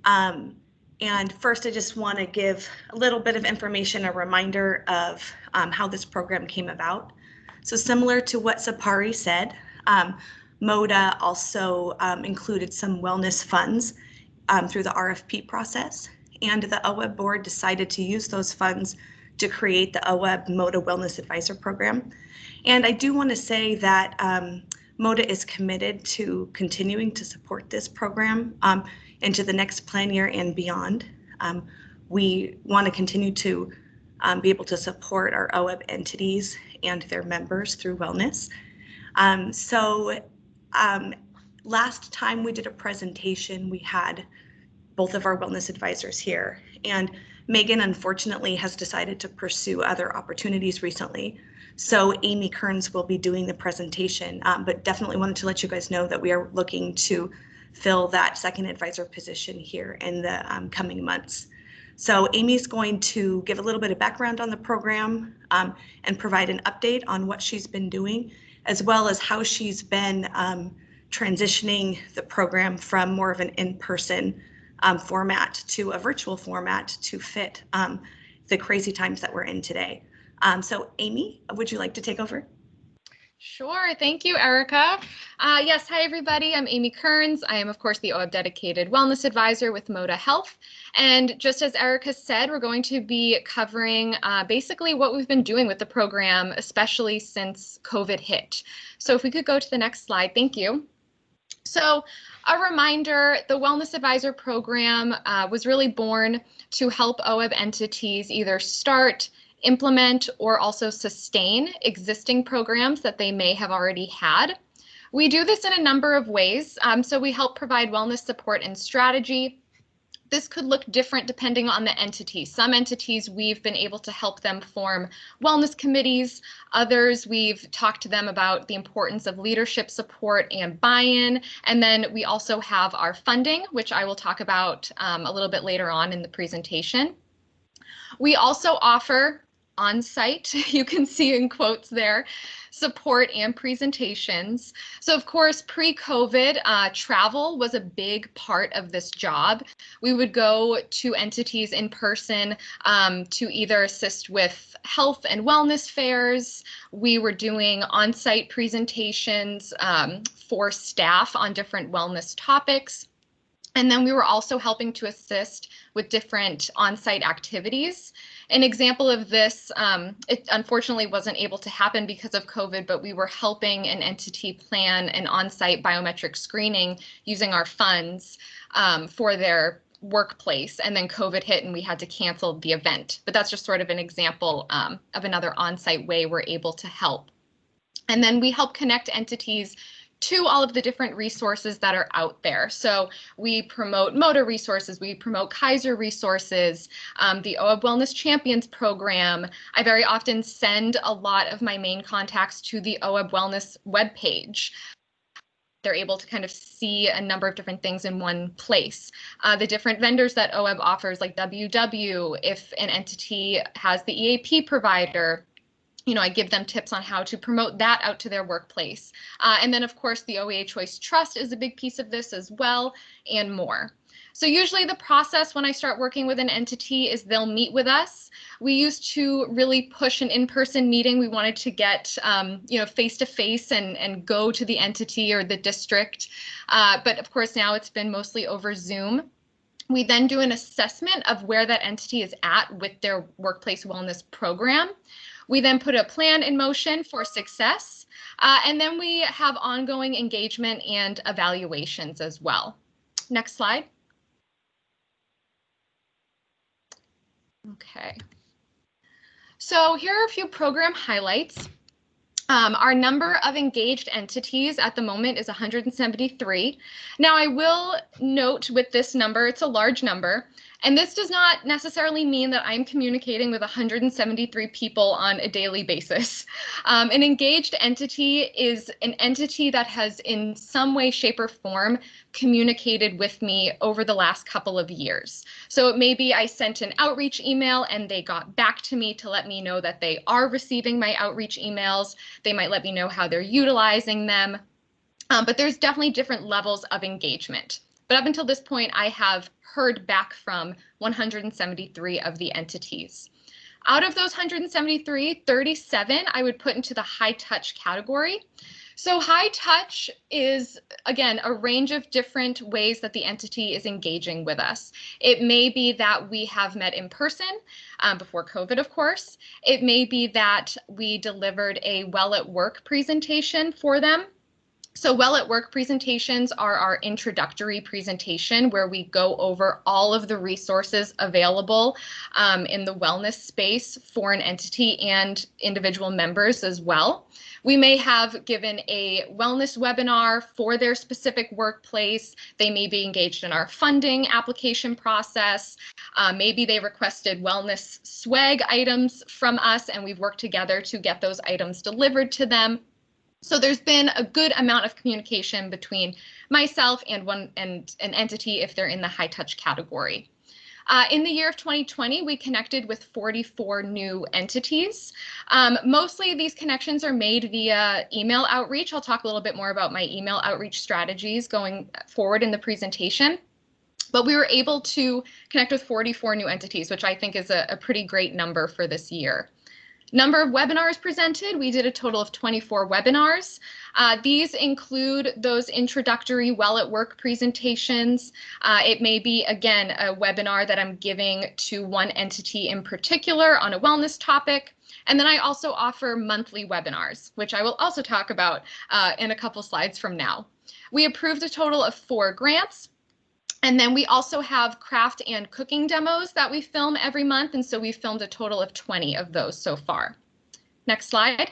And first, I just want to give a little bit of information, a reminder of how this program came about. So similar to what Sapari said, MODA also included some wellness funds through the RFP process, and the OEB board decided to use those funds to create the OEB MODA Wellness Advisor Program. And I do want to say that MODA is committed to continuing to support this program into the next plan year and beyond. We want to continue to be able to support our OEB entities and their members through wellness. Last time we did a presentation, we had both of our wellness advisors here, and Megan unfortunately has decided to pursue other opportunities recently. So Amy Kearns will be doing the presentation, but definitely wanted to let you guys know that we are looking to fill that second advisor position here in the coming months. So Amy's going to give a little bit of background on the program and provide an update on what she's been doing, as well as how she's been transitioning the program from more of an in-person format to a virtual format to fit the crazy times that we're in today. So Amy, would you like to take over? Sure. Thank you, Erica. Yes. Hi, everybody. I'm Amy Kearns. I am, of course, the OEB dedicated wellness advisor with MODA Health. And just as Erica said, we're going to be covering basically what we've been doing with the program, especially since COVID hit. So if we could go to the next slide. Thank you. So a reminder, the Wellness Advisor Program was really born to help OEB entities either start, implement, or also sustain existing programs that they may have already had. We do this in a number of ways. So we help provide wellness support and strategy. This could look different depending on the entity. Some entities we've been able to help them form wellness committees. Others we've talked to them about the importance of leadership support and buy-in. And then we also have our funding, which I will talk about a little bit later on in the presentation. We also offer on-site, you can see in quotes there, support and presentations. So of course, pre-COVID, travel was a big part of this job. We would go to entities in person to either assist with health and wellness fairs. We were doing on-site presentations for staff on different wellness topics. And then we were also helping to assist with different on-site activities. An example of this, it unfortunately wasn't able to happen because of COVID, but we were helping an entity plan an on-site biometric screening using our funds for their workplace. And then COVID hit and we had to cancel the event. But that's just sort of an example of another on-site way we're able to help. And then we help connect entities to all of the different resources that are out there. So we promote MODA resources, we promote Kaiser resources, the OEB Wellness Champions program. I very often send a lot of my main contacts to the OEB Wellness webpage. They're able to kind of see a number of different things in one place. The different vendors that OEB offers, like WW, if an entity has the EAP provider, I give them tips on how to promote that out to their workplace. And then, of course, the OEA Choice Trust is a big piece of this as well, and more. So usually the process when I start working with an entity is they'll meet with us. We used to really push an in-person meeting. We wanted to get, face-to-face and go to the entity or the district. But of course, now it's been mostly over Zoom. We then do an assessment of where that entity is at with their workplace wellness program. We then put a plan in motion for success, and then we have ongoing engagement and evaluations as well. Next slide. Okay. So here are a few program highlights. Our number of engaged entities at the moment is 173. Now, I will note with this number, it's a large number, and this does not necessarily mean that I'm communicating with 173 people on a daily basis. An engaged entity is an entity that has in some way, shape, or form communicated with me over the last couple of years. So it may be I sent an outreach email and they got back to me to let me know that they are receiving my outreach emails. They might let me know how they're utilizing them. But there's definitely different levels of engagement. But up until this point, I have heard back from 173 of the entities. Out of those 173, 37 I would put into the high touch category. So high touch is, again, a range of different ways that the entity is engaging with us. It may be that we have met in person before COVID, of course. It may be that we delivered a Well at Work presentation for them. So Well at Work presentations are our introductory presentation where we go over all of the resources available in the wellness space for an entity and individual members as well. We may have given a wellness webinar for their specific workplace. They may be engaged in our funding application process. Maybe they requested wellness swag items from us and we've worked together to get those items delivered to them. So there's been a good amount of communication between myself and an entity if they're in the high touch category. In the year of 2020, we connected with 44 new entities. Mostly these connections are made via email outreach. I'll talk a little bit more about my email outreach strategies going forward in the presentation. But we were able to connect with 44 new entities, which I think is a pretty great number for this year. Number of webinars presented, we did a total of 24 webinars. These include those introductory Well at Work presentations. It may be, again, a webinar that I'm giving to one entity in particular on a wellness topic. And then I also offer monthly webinars, which I will also talk about in a couple slides from now. We approved a total of 4 grants. And then we also have craft and cooking demos that we film every month. And so we filmed a total of 20 of those so far. Next slide.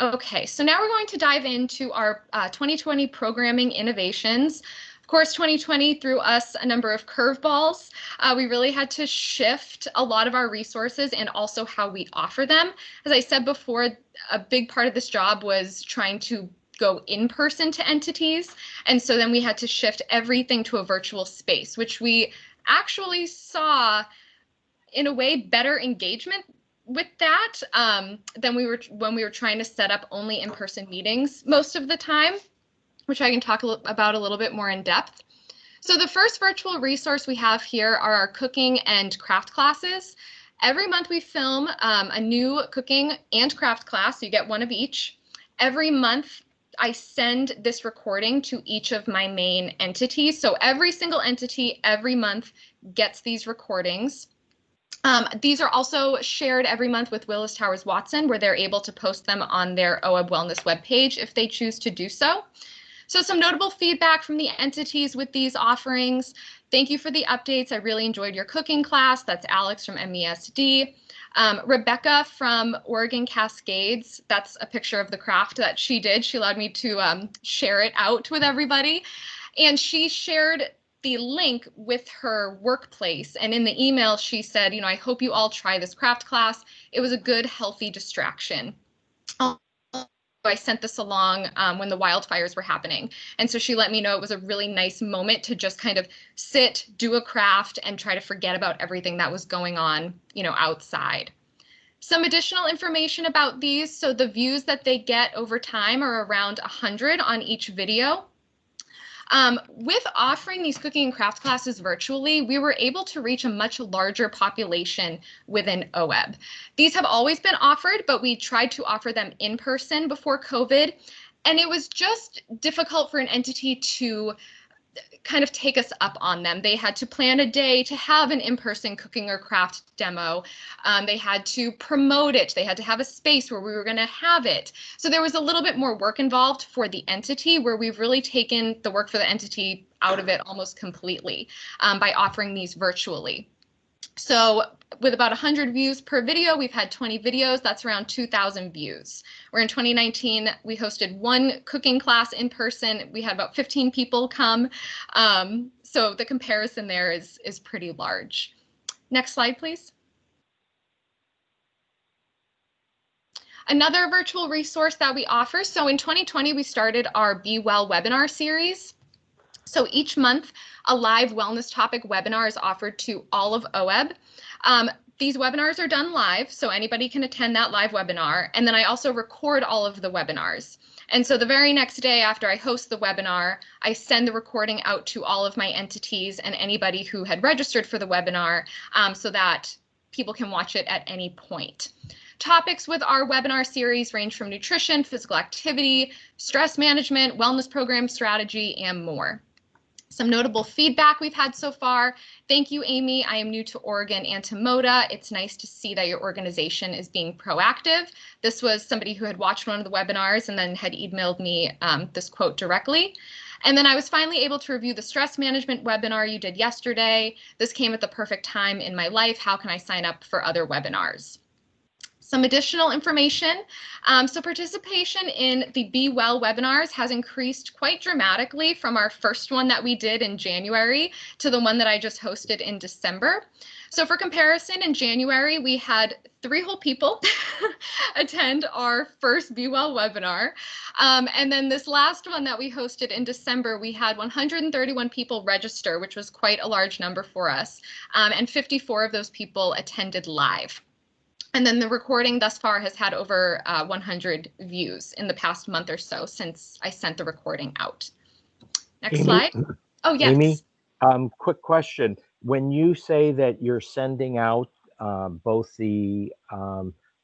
Okay, so now we're going to dive into our 2020 programming innovations. Of course, 2020 threw us a number of curveballs. We really had to shift a lot of our resources and also how we offer them. As I said before, a big part of this job was trying to go in person to entities. And so then we had to shift everything to a virtual space, which we actually saw in a way better engagement with that than when we were trying to set up only in-person meetings most of the time, which I can talk about a little bit more in depth. So the first virtual resource we have here are our cooking and craft classes. Every month we film a new cooking and craft class, so you get one of each. Every month I send this recording to each of my main entities. So every single entity every month gets these recordings. These are also shared every month with Willis Towers Watson, where they're able to post them on their OEBB Wellness webpage if they choose to do so. So some notable feedback from the entities with these offerings. Thank you for the updates. I really enjoyed your cooking class. That's Alex from MESD. Rebecca from Oregon Cascades, that's a picture of the craft that she did. She allowed me to share it out with everybody. And she shared the link with her workplace. And in the email, she said, I hope you all try this craft class. It was a good, healthy distraction. I sent this along when the wildfires were happening. And so she let me know it was a really nice moment to just kind of sit, do a craft, and try to forget about everything that was going on, outside. Some additional information about these. So the views that they get over time are around 100 on each video. With offering these cooking and craft classes virtually, we were able to reach a much larger population within OEB. These have always been offered, but we tried to offer them in person before COVID, and it was just difficult for an entity to kind of take us up on them. They had to plan a day to have an in-person cooking or craft demo. They had to promote it. They had to have a space where we were going to have it. So there was a little bit more work involved for the entity, where we've really taken the work for the entity out of it almost completely by offering these virtually. So with about 100 views per video, we've had 20 videos. That's around 2,000 views. Where in 2019, we hosted one cooking class in person. We had about 15 people come. So the comparison there is pretty large. Next slide, please. Another virtual resource that we offer. So in 2020, we started our Be Well webinar series. So each month, a live wellness topic webinar is offered to all of OEB. These webinars are done live, so anybody can attend that live webinar. And then I also record all of the webinars. And so the very next day after I host the webinar, I send the recording out to all of my entities and anybody who had registered for the webinar so that people can watch it at any point. Topics with our webinar series range from nutrition, physical activity, stress management, wellness program strategy, and more. Some notable feedback we've had so far. Thank you, Amy. I am new to Oregon and to MODA. It's nice to see that your organization is being proactive. This was somebody who had watched one of the webinars and then had emailed me this quote directly. And then I was finally able to review the stress management webinar you did yesterday. This came at the perfect time in my life. How can I sign up for other webinars? Some additional information. So participation in the Be Well webinars has increased quite dramatically from our first one that we did in January to the one that I just hosted in December. So for comparison, in January, we had 3 whole people attend our first Be Well webinar. And then this last one that we hosted in December, we had 131 people register, which was quite a large number for us. And 54 of those people attended live. And then the recording thus far has had over 100 views in the past month or so since I sent the recording out. Next Amy, slide. Oh, yes. Amy, quick question. When you say that you're sending out both the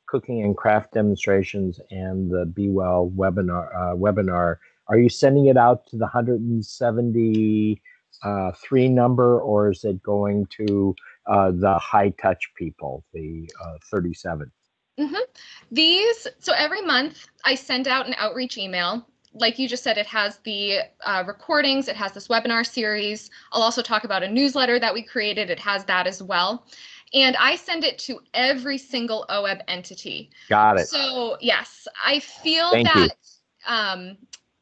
cooking and craft demonstrations and the Be Well webinar, are you sending it out to the 173 number, or is it going to the high touch people, the 37? So every month I send out an outreach email. Like you just said, it has the recordings, it has this webinar series. I'll also talk about a newsletter that we created. It has that as well. And I send it to every single OEB entity. Got it. So yes, I feel Thank that,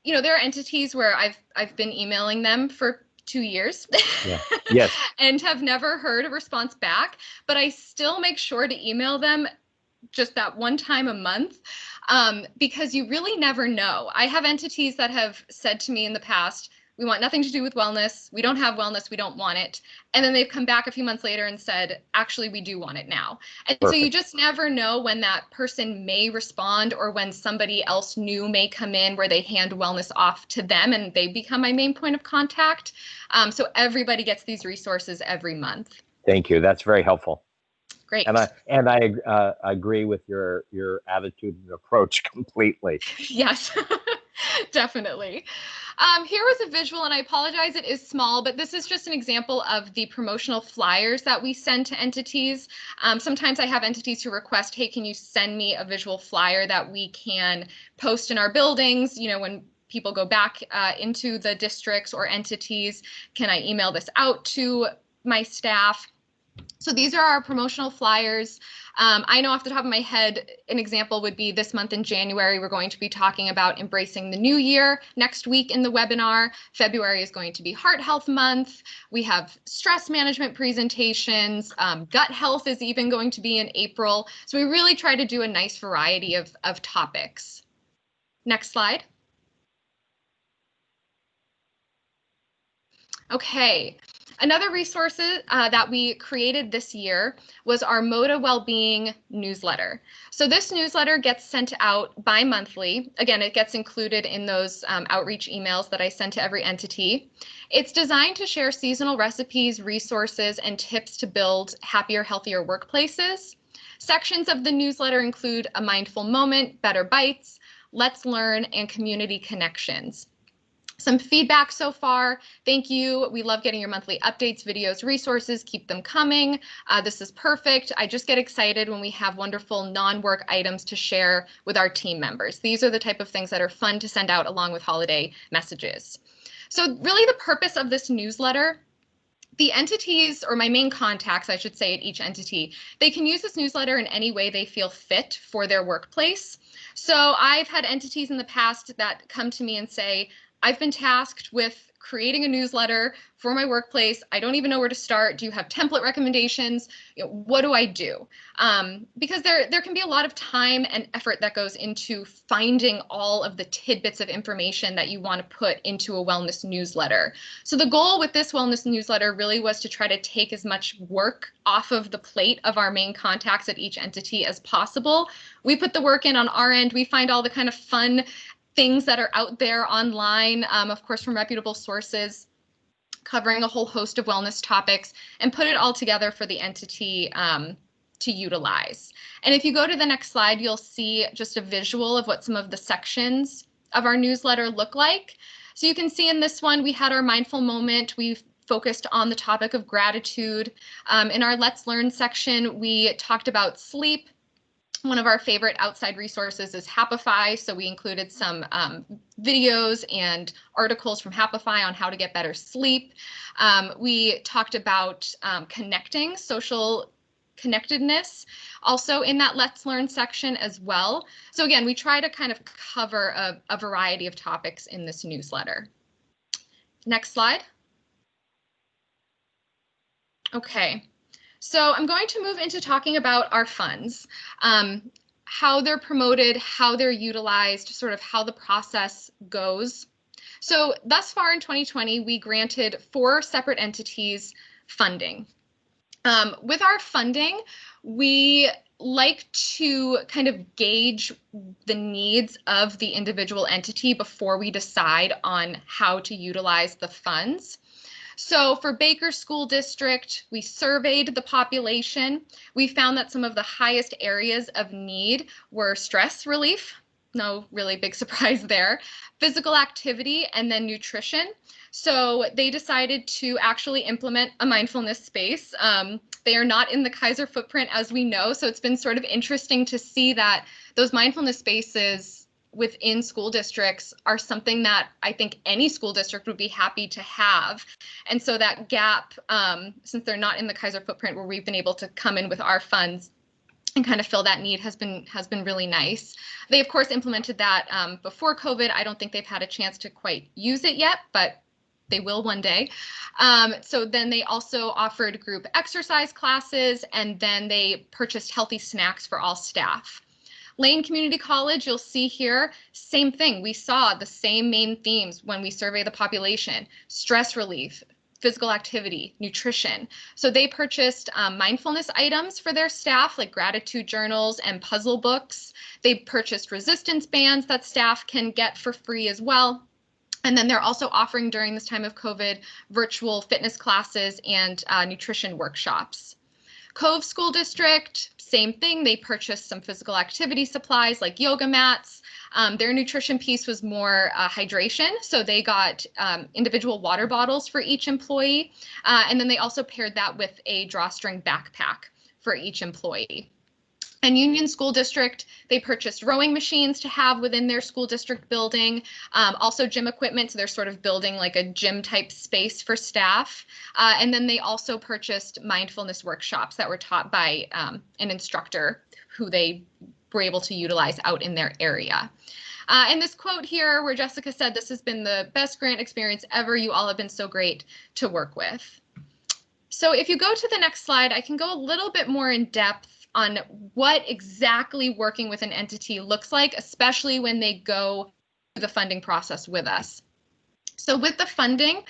you know, there are entities where I've been emailing them for 2 years Yeah. Yes. and have never heard a response back, but I still make sure to email them just that one time a month because you really never know. I have entities that have said to me in the past, we want nothing to do with wellness. We don't have wellness. We don't want it. And then they've come back a few months later and said, actually, we do want it now. And Perfect. so you just never know when that person may respond or when somebody else new may come in where they hand wellness off to them and they become my main point of contact. So everybody gets these resources every month. Thank you. That's very helpful. Great. And I agree with your attitude and approach completely. Yes, definitely. Here was a visual, and I apologize, it is small, but this is just an example of the promotional flyers that we send to entities. Sometimes I have entities who request, hey, can you send me a visual flyer that we can post in our buildings? You know, when people go back into the districts or entities, can I email this out to my staff? So these are our promotional flyers. I know off the top of my head, an example would be this month in January, we're going to be talking about embracing the new year next week in the webinar. February is going to be Heart Health Month. We have stress management presentations. Gut health is even going to be in April. So we really try to do a nice variety of topics. Next slide. Okay. Another resource that we created this year was our MODA Wellbeing newsletter. So this newsletter gets sent out bi-monthly. Again, it gets included in those outreach emails that I send to every entity. It's designed to share seasonal recipes, resources, and tips to build happier, healthier workplaces. Sections of the newsletter include a mindful moment, better bites, let's learn, and community connections. Some feedback so far. Thank you. We love getting your monthly updates, videos, resources. Keep them coming. This is perfect. I just get excited when we have wonderful non-work items to share with our team members. These are the type of things that are fun to send out along with holiday messages. So really the purpose of this newsletter, the entities, or my main contacts, I should say, at each entity, they can use this newsletter in any way they feel fit for their workplace. So I've had entities in the past that come to me and say, I've been tasked with creating a newsletter for my workplace. I don't even know where to start. Do you have template recommendations? What do I do? Because there can be a lot of time and effort that goes into finding all of the tidbits of information that you want to put into a wellness newsletter. So the goal with this wellness newsletter really was to try to take as much work off of the plate of our main contacts at each entity as possible. We put the work in on our end. We find all the kind of fun things that are out there online, of course, from reputable sources, covering a whole host of wellness topics, and put it all together for the entity to utilize. And if you go to the next slide, you'll see just a visual of what some of the sections of our newsletter look like. So you can see in this one, we had our mindful moment. We've focused on the topic of gratitude. In our Let's Learn section, we talked about sleep. One of our favorite outside resources is Happify, so we included some videos and articles from Happify on how to get better sleep. We talked about connecting, social connectedness, also in that Let's Learn section as well. So again, we try to kind of cover a variety of topics in this newsletter. Next slide. Okay. So I'm going to move into talking about our funds, how they're promoted, how they're utilized, sort of how the process goes. So thus far in 2020, we granted 4 separate entities funding. With our funding, we like to kind of gauge the needs of the individual entity before we decide on how to utilize the funds. So for Baker School District, we surveyed the population. We found that some of the highest areas of need were stress relief, no really big surprise there, physical activity, and then nutrition. So they decided to actually implement a mindfulness space. They are not in the Kaiser footprint, as we know, so it's been sort of interesting to see that those mindfulness spaces within school districts are something that I think any school district would be happy to have. And so that gap, since they're not in the Kaiser footprint where we've been able to come in with our funds and kind of fill that need has been really nice. They, of course, implemented that before COVID. I don't think they've had a chance to quite use it yet, but they will one day. So then they also offered group exercise classes, and then they purchased healthy snacks for all staff. Lane Community College, you'll see here, same thing. We saw the same main themes when we survey the population: stress relief, physical activity, nutrition. So they purchased mindfulness items for their staff, like gratitude journals and puzzle books. They purchased resistance bands that staff can get for free as well. And then they're also offering, during this time of COVID, virtual fitness classes and nutrition workshops. Cove School District, same thing. They purchased some physical activity supplies like yoga mats. Their nutrition piece was more hydration, so they got individual water bottles for each employee. And then they also paired that with a drawstring backpack for each employee. And Union School District, they purchased rowing machines to have within their school district building, also gym equipment, so they're sort of building like a gym type space for staff. And then they also purchased mindfulness workshops that were taught by an instructor who they were able to utilize out in their area. And this quote here where Jessica said, "This has been the best grant experience ever. You all have been so great to work with." So if you go to the next slide, I can go a little bit more in depth on what exactly working with an entity looks like, especially when they go through the funding process with us. So with the funding,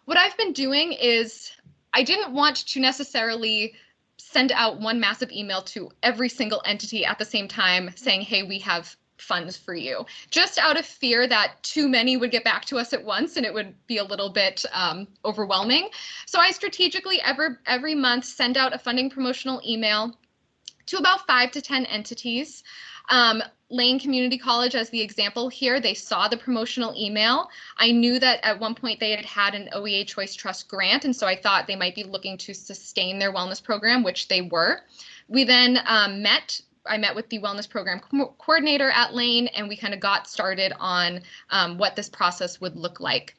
what I've been doing is I didn't want to necessarily send out one massive email to every single entity at the same time saying, hey, we have funds for you, just out of fear that too many would get back to us at once and it would be a little bit overwhelming. So I strategically every month send out a funding promotional email to about 5 to 10 entities. Lane Community College, as the example here, they saw the promotional email. I knew that at one point they had had an OEA Choice Trust grant, and so I thought they might be looking to sustain their wellness program, which they were. We then I met with the wellness program coordinator at Lane, and we kind of got started on what this process would look like.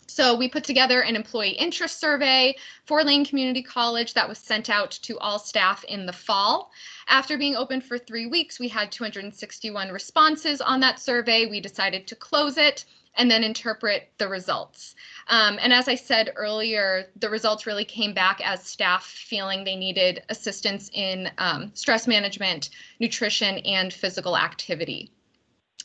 So we put together an employee interest survey for Lane Community College that was sent out to all staff in the fall. After being open for 3 weeks, we had 261 responses on that survey. We decided to close it and then interpret the results. And as I said earlier, the results really came back as staff feeling they needed assistance in stress management, nutrition, and physical activity.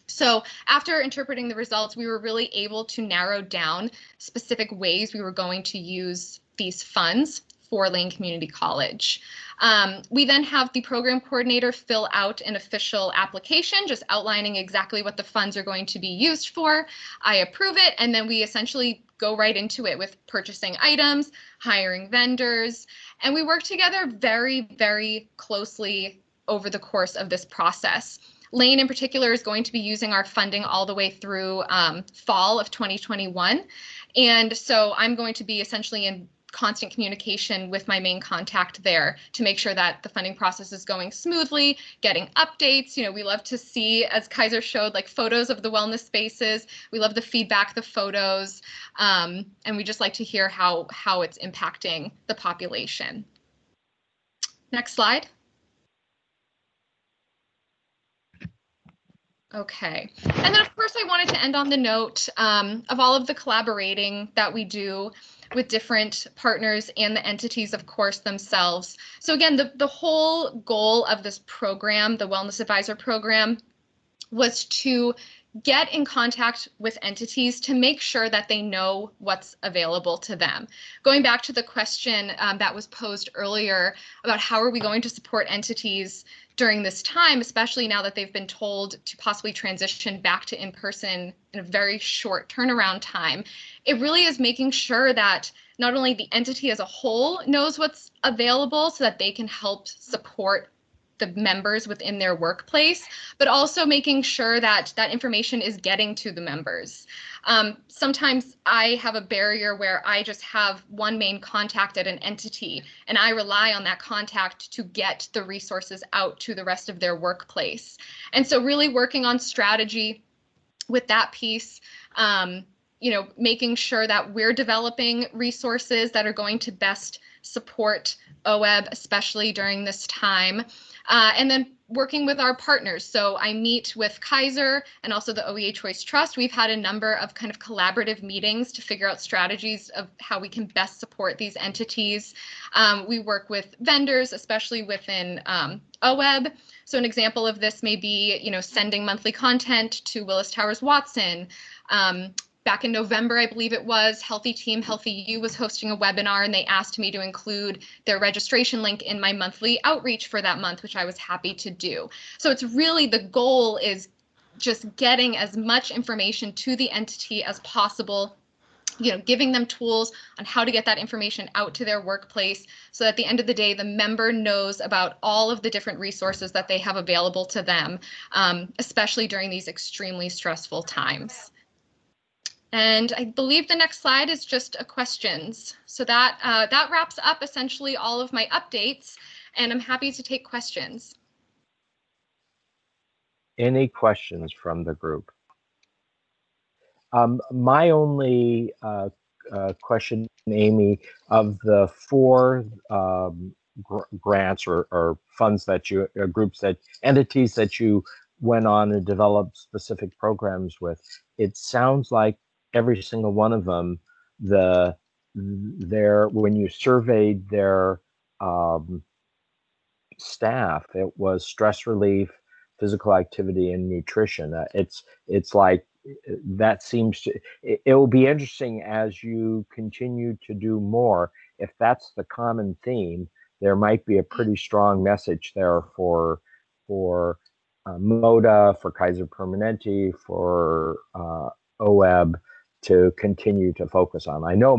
So after interpreting the results, we were really able to narrow down specific ways we were going to use these funds for Lane Community College. We then have the program coordinator fill out an official application, just outlining exactly what the funds are going to be used for. I approve it, and then we essentially go right into it with purchasing items, hiring vendors, and we work together very, very closely over the course of this process. Lane in particular is going to be using our funding all the way through fall of 2021. And so I'm going to be essentially in constant communication with my main contact there to make sure that the funding process is going smoothly, getting updates. You know, we love to see, as Kaiser showed, like photos of the wellness spaces. We love the feedback, the photos, and we just like to hear how it's impacting the population. Next slide. Okay, and then of course I wanted to end on the note of all of the collaborating that we do with different partners and the entities, of course, themselves. So again, the whole goal of this program, the Wellness Advisor Program, was to get in contact with entities to make sure that they know what's available to them. Going back to the question that was posed earlier about how are we going to support entities during this time, especially now that they've been told to possibly transition back to in-person in a very short turnaround time, it really is making sure that not only the entity as a whole knows what's available so that they can help support the members within their workplace, but also making sure that that information is getting to the members. Sometimes I have a barrier where I just have one main contact at an entity, and I rely on that contact to get the resources out to the rest of their workplace. And so really working on strategy with that piece, you know, making sure that we're developing resources that are going to best support OEB, especially during this time. And then working with our partners. So I meet with Kaiser and also the OEA Choice Trust. We've had a number of kind of collaborative meetings to figure out strategies of how we can best support these entities. We work with vendors, especially within OEB. So an example of this may be, you know, sending monthly content to Willis Towers Watson. Back in November, I believe it was, Healthy Team, Healthy You was hosting a webinar, and they asked me to include their registration link in my monthly outreach for that month, which I was happy to do. So it's really, the goal is just getting as much information to the entity as possible, you know, giving them tools on how to get that information out to their workplace so that at the end of the day, the member knows about all of the different resources that they have available to them, especially during these extremely stressful times. And I believe the next slide is just a questions. So that that wraps up essentially all of my updates, and I'm happy to take questions. Any questions from the group? My only question, Amy, of the 4 grants or funds that you, groups that, entities that you went on and developed specific programs with, it sounds like every single one of them, when you surveyed their staff, it was stress relief, physical activity, and nutrition. It's like that seems to, it will be interesting as you continue to do more. If that's the common theme, there might be a pretty strong message there for MODA, for Kaiser Permanente, for OEB to continue to focus on. I know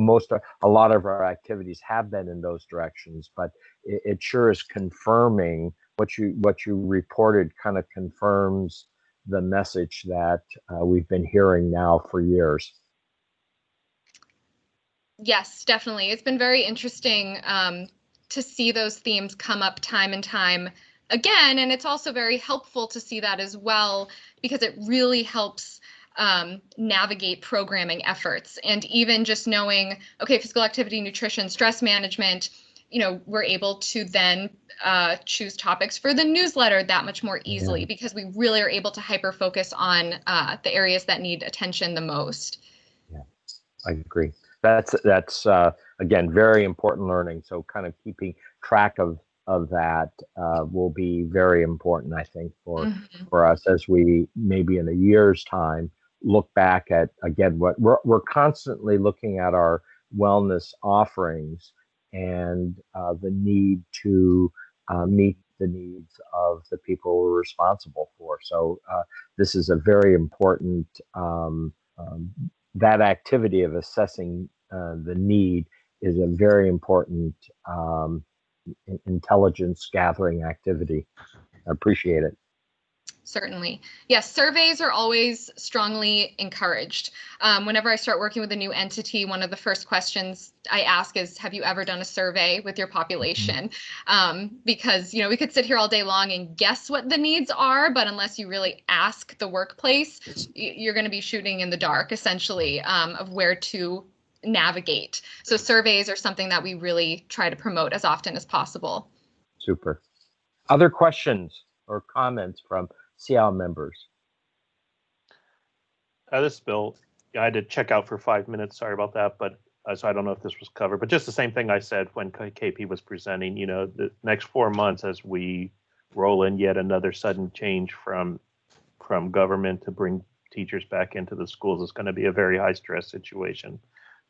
a lot of our activities have been in those directions, but it sure is confirming what you reported. Kind of confirms the message that we've been hearing now for years. Yes, definitely. It's been very interesting to see those themes come up time and time again. And it's also very helpful to see that as well, because it really helps navigate programming efforts. And even just knowing, okay, physical activity, nutrition, stress management, we're able to then choose topics for the newsletter that much more easily, because we really are able to hyper focus on the areas that need attention the most. Yeah, I agree. That's again, very important learning. So kind of keeping track of that will be very important, I think, for us as we maybe in a year's time look back at, again, what we're constantly looking at our wellness offerings and the need to meet the needs of the people we're responsible for. So this is a very important, that activity of assessing the need is a very important intelligence gathering activity. I appreciate it. Certainly. Yes, surveys are always strongly encouraged. Whenever I start working with a new entity, one of the first questions I ask is, have you ever done a survey with your population? Because, we could sit here all day long and guess what the needs are, but unless you really ask the workplace, you're going to be shooting in the dark, essentially, of where to navigate. So surveys are something that we really try to promote as often as possible. Super. Other questions or comments from SEOW members? This is Bill. I had to check out for 5 minutes. Sorry about that, but so I don't know if this was covered. But just the same thing I said when KP was presenting. The next 4 months, as we roll in yet another sudden change from government to bring teachers back into the schools, is going to be a very high stress situation,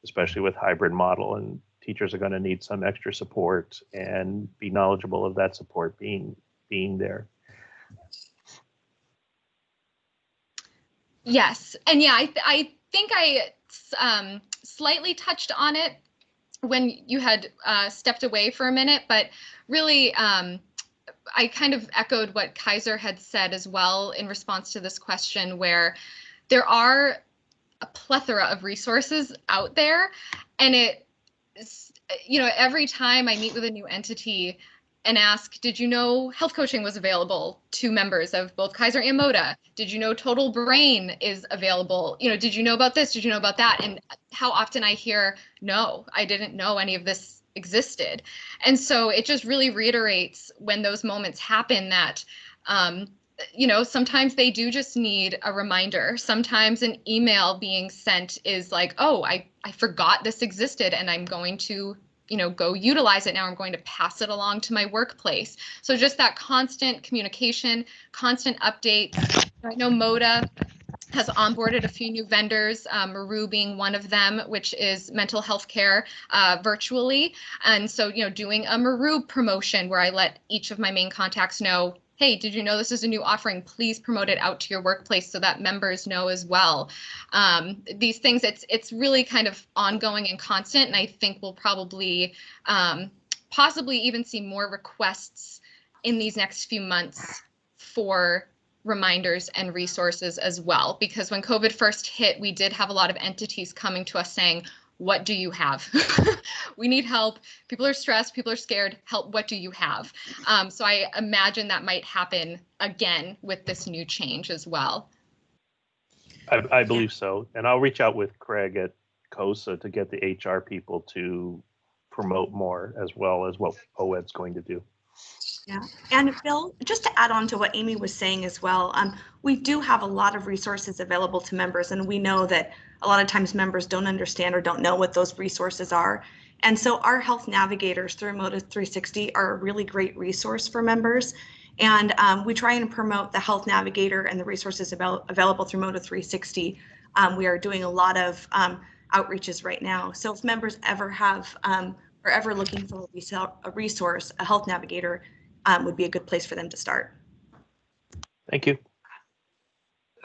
especially with hybrid model. And teachers are going to need some extra support and be knowledgeable of that support being there. Yes. And yeah, I think I slightly touched on it when you had stepped away for a minute, but really I kind of echoed what Kaiser had said as well in response to this question, where there are a plethora of resources out there. And every time I meet with a new entity and ask, did you know health coaching was available to members of both Kaiser and MODA? Did you know Total Brain is available? Did you know about this? Did you know about that? And how often I hear, no, I didn't know any of this existed. And so it just really reiterates when those moments happen that, sometimes they do just need a reminder. Sometimes an email being sent is like, oh, I forgot this existed and I'm going to go utilize it now. I'm going to pass it along to my workplace. So just that constant communication, constant updates. I know MODA has onboarded a few new vendors, Maru being one of them, which is mental health care virtually. And so, doing a Maru promotion where I let each of my main contacts know, hey, did you know this is a new offering? Please promote it out to your workplace so that members know as well. These things, it's really kind of ongoing and constant, and I think we'll probably possibly even see more requests in these next few months for reminders and resources as well. Because when COVID first hit, we did have a lot of entities coming to us saying, what do you have? We need help. People are stressed. People are scared. Help. What do you have? So I imagine that might happen again with this new change as well. I believe so. And I'll reach out with Craig at COSA to get the HR people to promote more, as well as what OED's going to do. Yeah, and Bill, just to add on to what Amy was saying as well, we do have a lot of resources available to members, and we know that a lot of times members don't understand or don't know what those resources are. And so our health navigators through MODA 360 are a really great resource for members. And we try and promote the Health Navigator and the resources available through Moda 360. We are doing a lot of outreaches right now. So if members ever have or ever looking for a resource, a Health Navigator would be a good place for them to start. Thank you.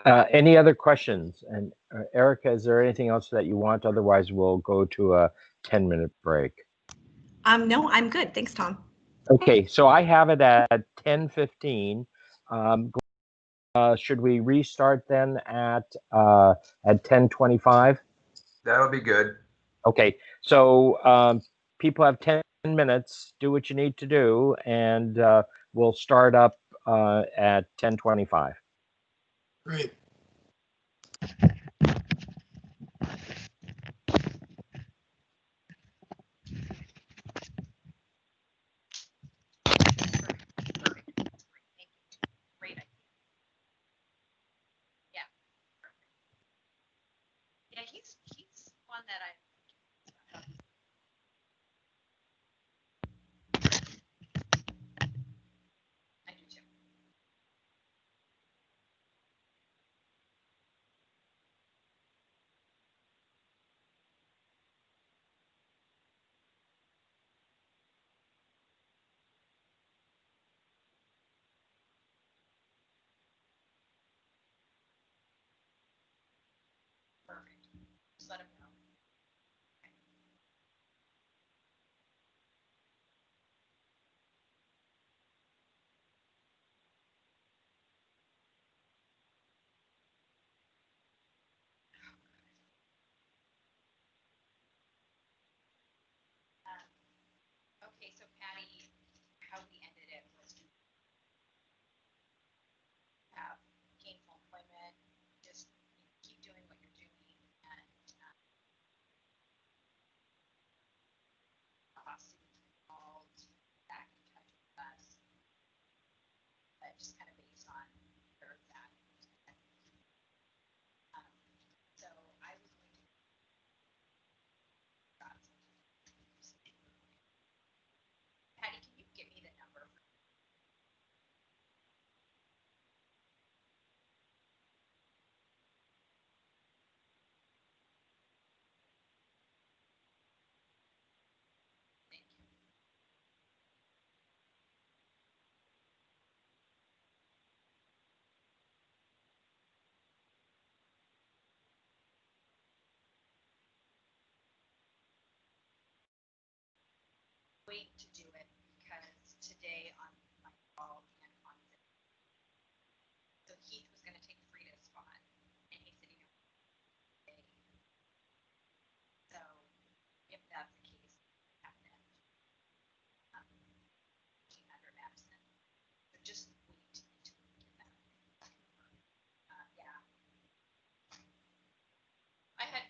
Any other questions? And Erica, is there anything else that you want? Otherwise, we'll go to a 10-minute break. No, I'm good. Thanks, Tom. Okay, so I have it at 10:15. Should we restart then at 10:25? That'll be good. Okay, so people have 10 minutes. Do what you need to do, and we'll start up at 10:25. Great. Yeah, he's one that I do too. Perfect. Just let him know. Okay, so Patty, how we ended it was we have gainful employment, just keep doing what you're doing, and lawsuits involved, back in touch with us, but just kind of based on where it's at. So I was going to Patty, can you give me the number? Thank you. Wait to do it because today on my call and on Zoom, so Heath was going to take Frida's spot, and he's sitting here today. So if that's the case, have them under absent. So just wait until we get that. Yeah. I had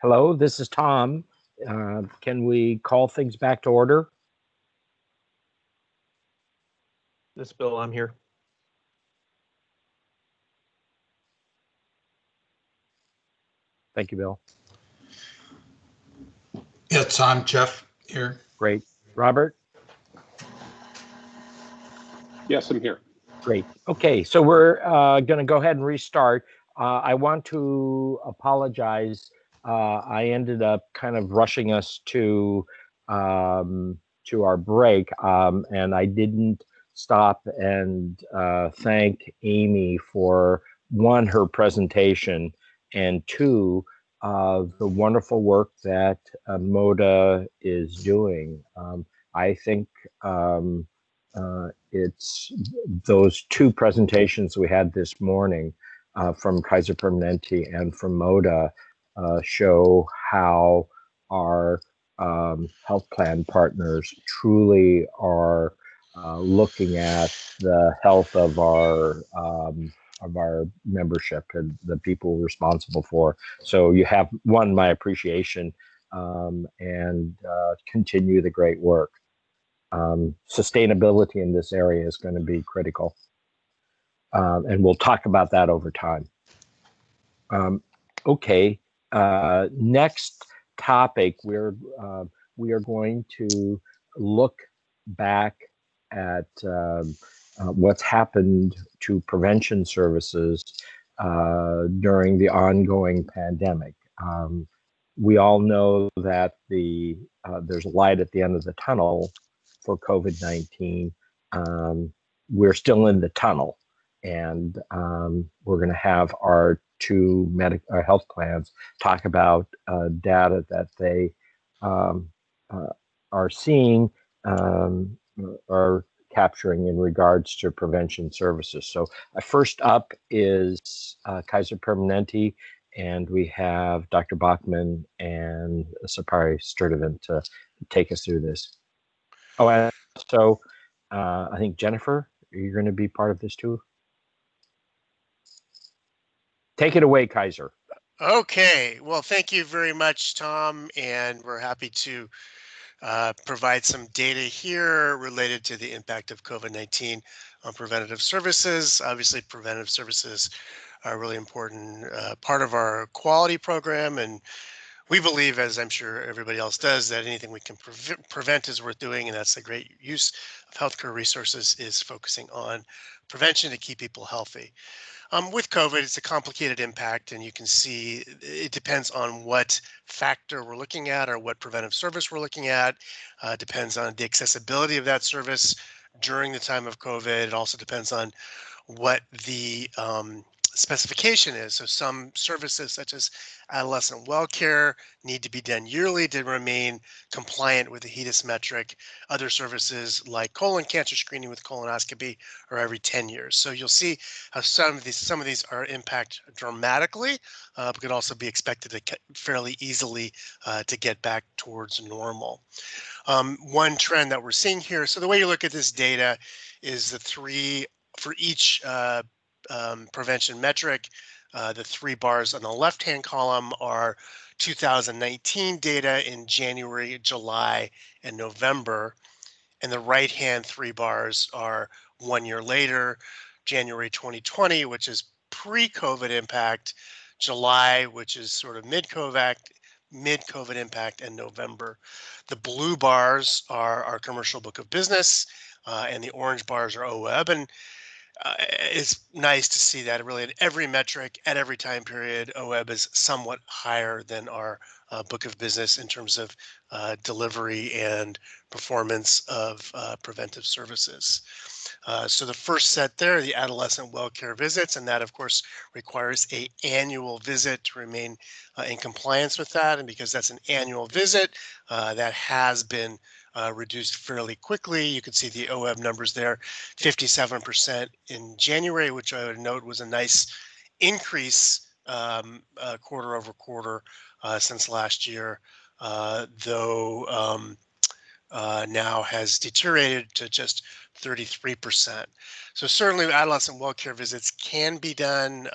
Hello, this is Tom. Can we call things back to order? This Bill, I'm here. Thank you, Bill. Yes, I'm Jeff here. Great. Robert? Yes, I'm here. Great. Okay, so we're going to go ahead and restart. I want to apologize. I ended up kind of rushing us to our break, and I didn't stop and thank Amy for, one, her presentation, and two, the wonderful work that MODA is doing. I think it's those two presentations we had this morning from Kaiser Permanente and from MODA show how our health plan partners truly are looking at the health of our membership and the people responsible for. So you have, one, my appreciation, and continue the great work. Sustainability in this area is going to be critical. And we'll talk about that over time. Okay, next topic, we are going to look back at what's happened to prevention services during the ongoing pandemic. We all know that there's a light at the end of the tunnel for COVID-19. We're still in the tunnel, and we're going to have our two health plans talk about data that they are seeing, are capturing in regards to prevention services. So first up is Kaiser Permanente, and we have Dr. Bachman and Sapari Sturdivant to take us through this. Oh, and so I think Jennifer, you're going to be part of this too. Take it away, Kaiser. Okay, well, thank you very much, Tom, and we're happy to provide some data here related to the impact of COVID-19 on preventative services. Obviously, preventative services are a really important part of our quality program, and we believe, as I'm sure everybody else does, that anything we can prevent is worth doing, and that's a great use of healthcare resources, is focusing on prevention to keep people healthy. With COVID, it's a complicated impact, and you can see it depends on what factor we're looking at or what preventive service we're looking at. Depends on the accessibility of that service during the time of COVID. It also depends on what the specification is. So some services such as adolescent well care need to be done yearly to remain compliant with the HEDIS metric. Other services like colon cancer screening with colonoscopy are every 10 years. So you'll see how some of these are impact dramatically, but could also be expected to fairly easily to get back towards normal. One trend that we're seeing here, so the way you look at this data is the three for each prevention metric. The three bars on the left-hand column are 2019 data in January, July, and November. And the right-hand three bars are 1 year later, January 2020, which is pre-COVID impact, July, which is sort of mid-COVID impact, and November. The blue bars are our commercial book of business, and the orange bars are OEBB. And it's nice to see that really in every metric at every time period, OEBB is somewhat higher than our book of business in terms of delivery and performance of preventive services. So the first set there, the adolescent well care visits, and that of course requires an annual visit to remain in compliance with that. And because that's an annual visit, that has been reduced fairly quickly. You can see the OEBB numbers there, 57% in January, which I would note was a nice increase quarter over quarter since last year, though now has deteriorated to just 33%. So certainly adolescent well care visits can be done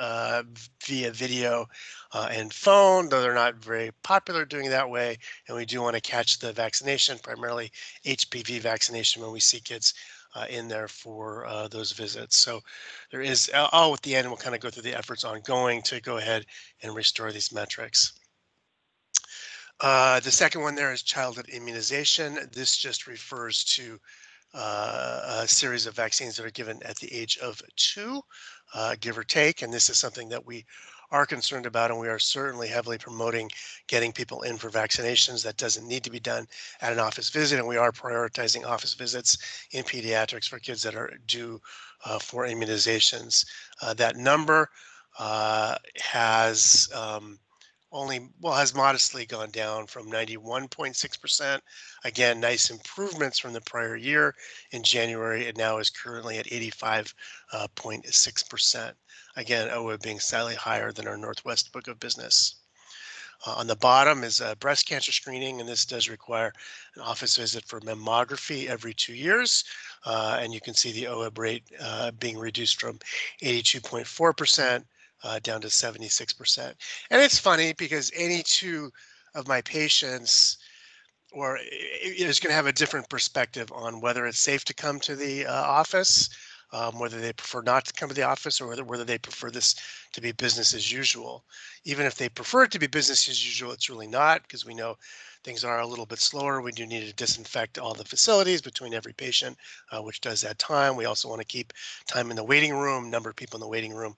via video and phone, though they're not very popular doing it that way. And we do want to catch the vaccination, primarily HPV vaccination, when we see kids in there for those visits. So there is, all at the end, we'll kind of go through the efforts ongoing to go ahead and restore these metrics. The second one there is childhood immunization. This just refers to a series of vaccines that are given at the age of 2, give or take. And this is something that we are concerned about, and we are certainly heavily promoting getting people in for vaccinations. That doesn't need to be done at an office visit, and we are prioritizing office visits in pediatrics for kids that are due for immunizations. That number has has modestly gone down from 91.6%. Again, nice improvements from the prior year in January. It now is currently at 85.6%. Again, OEBB being slightly higher than our Northwest book of business. On the bottom is breast cancer screening, and this does require an office visit for mammography every 2 years. And you can see the OEBB rate being reduced from 82.4% down to 76%. And it's funny because any two of my patients is going to have a different perspective on whether it's safe to come to the office, whether they prefer not to come to the office, or whether they prefer this to be business as usual. Even if they prefer it to be business as usual, it's really not, because we know things are a little bit slower. We do need to disinfect all the facilities between every patient, which does add time. We also want to keep time in the waiting room, number of people in the waiting room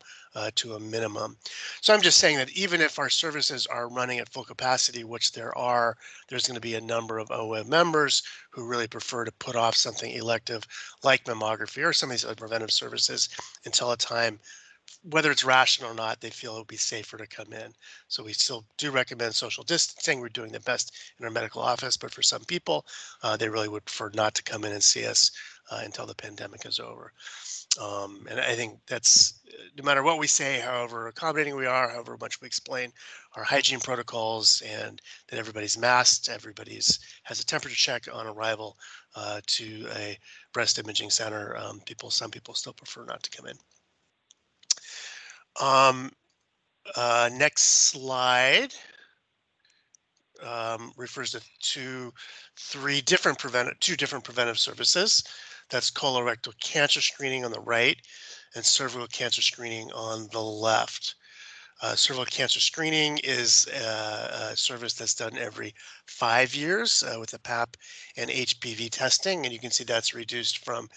to a minimum. So I'm just saying that even if our services are running at full capacity, which there's going to be a number of OEBB members who really prefer to put off something elective like mammography or some of these other preventive services until a time, whether it's rational or not, they feel it would be safer to come in. So we still do recommend social distancing. We're doing the best in our medical office, but for some people, they really would prefer not to come in and see us until the pandemic is over. And I think that's, no matter what we say, however accommodating we are, however much we explain our hygiene protocols and that everybody's masked, has a temperature check on arrival to a breast imaging center, some people still prefer not to come in. Next slide refers to two different preventive services. That's colorectal cancer screening on the right and cervical cancer screening on the left. Cervical cancer screening is a service that's done every 5 years with the PAP and HPV testing, and you can see that's reduced from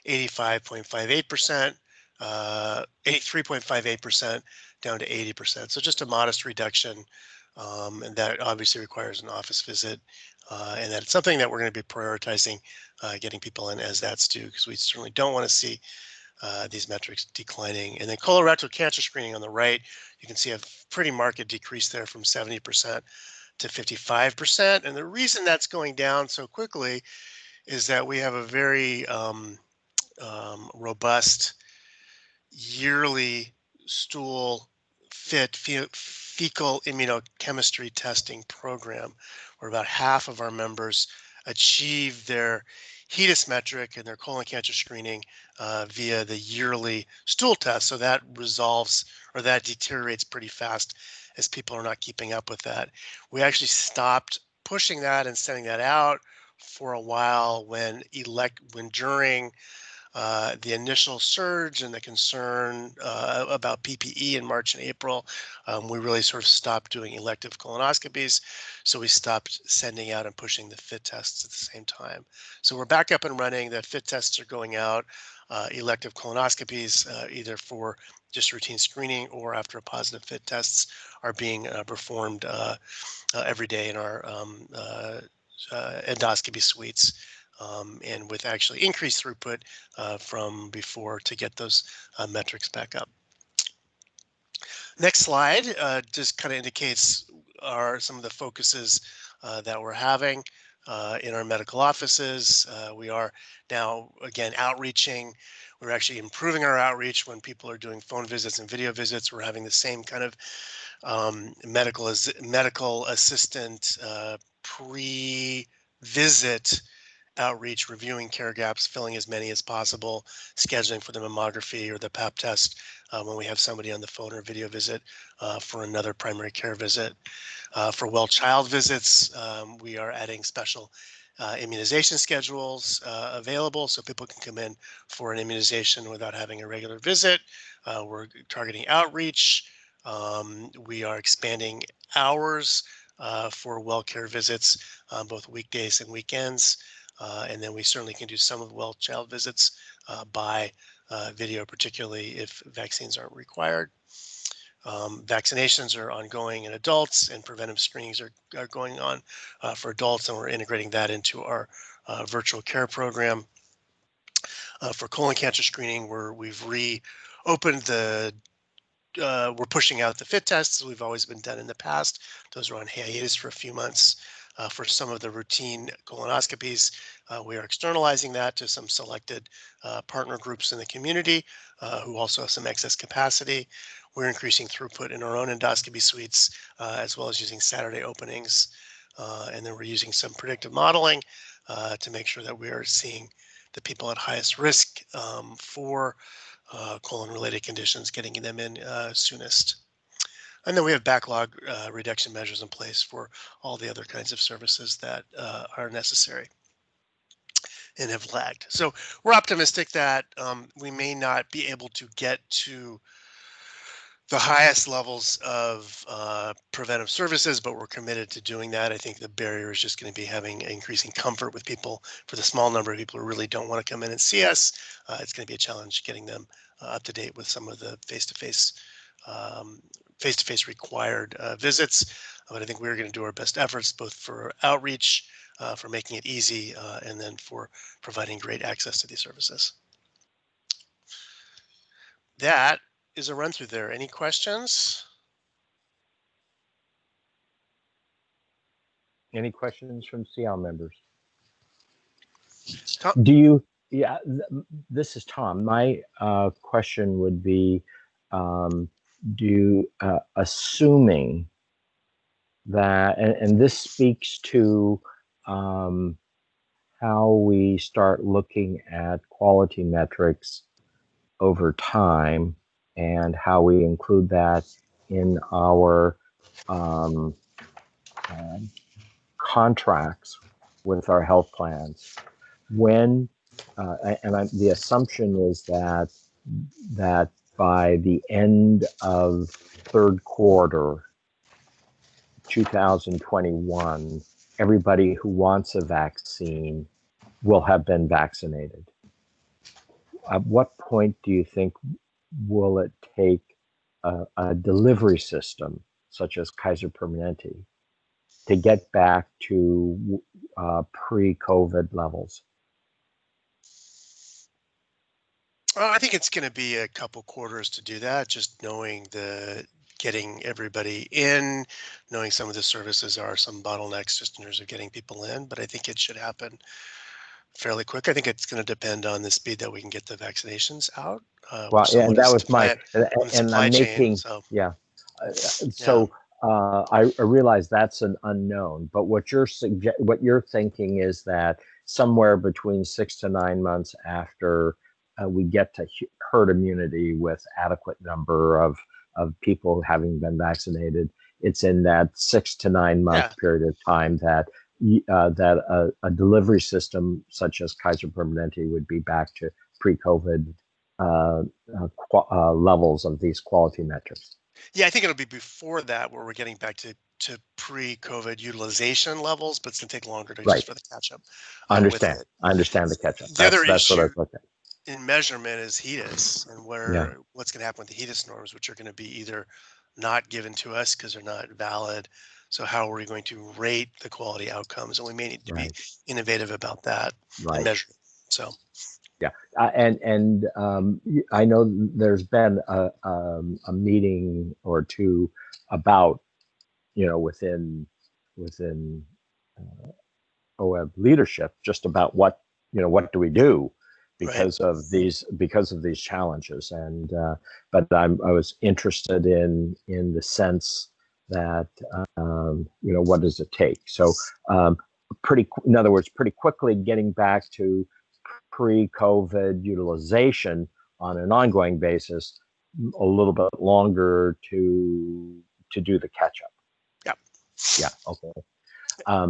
85.58%, 83.58% down to 80%. So just a modest reduction, and that obviously requires an office visit, and that's something that we're going to be prioritizing getting people in as that's due, because we certainly don't want to see these metrics declining. And then colorectal cancer screening on the right, you can see a pretty marked decrease there from 70% to 55%. And the reason that's going down so quickly is that we have a very robust yearly stool fecal immunochemistry testing program, where about half of our members achieve their HEDIS metric and their colon cancer screening via the yearly stool test. So that resolves, or that deteriorates pretty fast as people are not keeping up with that. We actually stopped pushing that and sending that out for a while when during the initial surge and the concern about PPE in March and April, we really sort of stopped doing elective colonoscopies. So we stopped sending out and pushing the FIT tests at the same time. So we're back up and running. The FIT tests are going out. Elective colonoscopies, either for just routine screening or after a positive FIT tests, are being performed every day in our endoscopy suites. And with actually increased throughput from before to get those metrics back up. Next slide just kind of indicates some of the focuses that we're having in our medical offices. We are now, again, outreaching. We're actually improving our outreach when people are doing phone visits and video visits. We're having the same kind of medical assistant pre-visit outreach, reviewing care gaps, filling as many as possible, scheduling for the mammography or the pap test when we have somebody on the phone or video visit for another primary care visit. For well child visits, we are adding special immunization schedules available so people can come in for an immunization without having a regular visit. We're targeting outreach. We are expanding hours for well care visits, both weekdays and weekends. And then we certainly can do some of well child visits by video, particularly if vaccines aren't required. Vaccinations are ongoing in adults, and preventive screenings are going on for adults, and we're integrating that into our virtual care program. For colon cancer screening, we've reopened we're pushing out the FIT tests we've always been done in the past. Those are on hiatus for a few months. For some of the routine colonoscopies, we are externalizing that to some selected partner groups in the community who also have some excess capacity. We're increasing throughput in our own endoscopy suites, as well as using Saturday openings. And then we're using some predictive modeling to make sure that we are seeing the people at highest risk for colon-related conditions, getting them in soonest. And then we have backlog reduction measures in place for all the other kinds of services that are necessary and have lagged. So we're optimistic that we may not be able to get to the highest levels of preventive services, but we're committed to doing that. I think the barrier is just going to be having increasing comfort with people. For the small number of people who really don't want to come in and see us, it's going to be a challenge getting them up to date with some of the face-to-face required visits. But I think we're going to do our best efforts, both for outreach, for making it easy, and then for providing great access to these services. That is a run through there. Any questions? Any questions from SEOW members? Tom? Do you, yeah, this is Tom. My question would be, assuming that, and this speaks to how we start looking at quality metrics over time and how we include that in our contracts with our health plans. When the assumption is that by the end of third quarter 2021, everybody who wants a vaccine will have been vaccinated. At what point do you think will it take a delivery system such as Kaiser Permanente to get back to pre-COVID levels? I think it's going to be a couple quarters to do that, just knowing getting everybody in, knowing some of the services are some bottlenecks just in terms of getting people in, but I think it should happen fairly quick. I think it's going to depend on the speed that we can get the vaccinations out. Well, yeah, and that was my, and I'm making, so. Yeah. I realize that's an unknown, but what you're thinking is that somewhere between 6 to 9 months after we get to herd immunity with adequate number of people having been vaccinated, it's in that 6 to 9 month period of time that a delivery system such as Kaiser Permanente would be back to pre-COVID levels of these quality metrics. Yeah, I think it'll be before that where we're getting back to pre-COVID utilization levels, but it's going to take longer just for the catch-up. I understand the catch-up. The other that's issue what I was looking at. In measurement is HEDIS, and what's going to happen with the HEDIS norms, which are going to be either not given to us because they're not valid. So how are we going to rate the quality outcomes? And we may need to be innovative about that and measure it. So. Yeah, and I know there's been a meeting or two about, within OEB leadership, just about what do we do because of these challenges, and but I was interested in the sense that what does it take? So in other words, pretty quickly getting back to pre-COVID utilization on an ongoing basis, a little bit longer to do the catch-up. Yeah. Yeah, okay.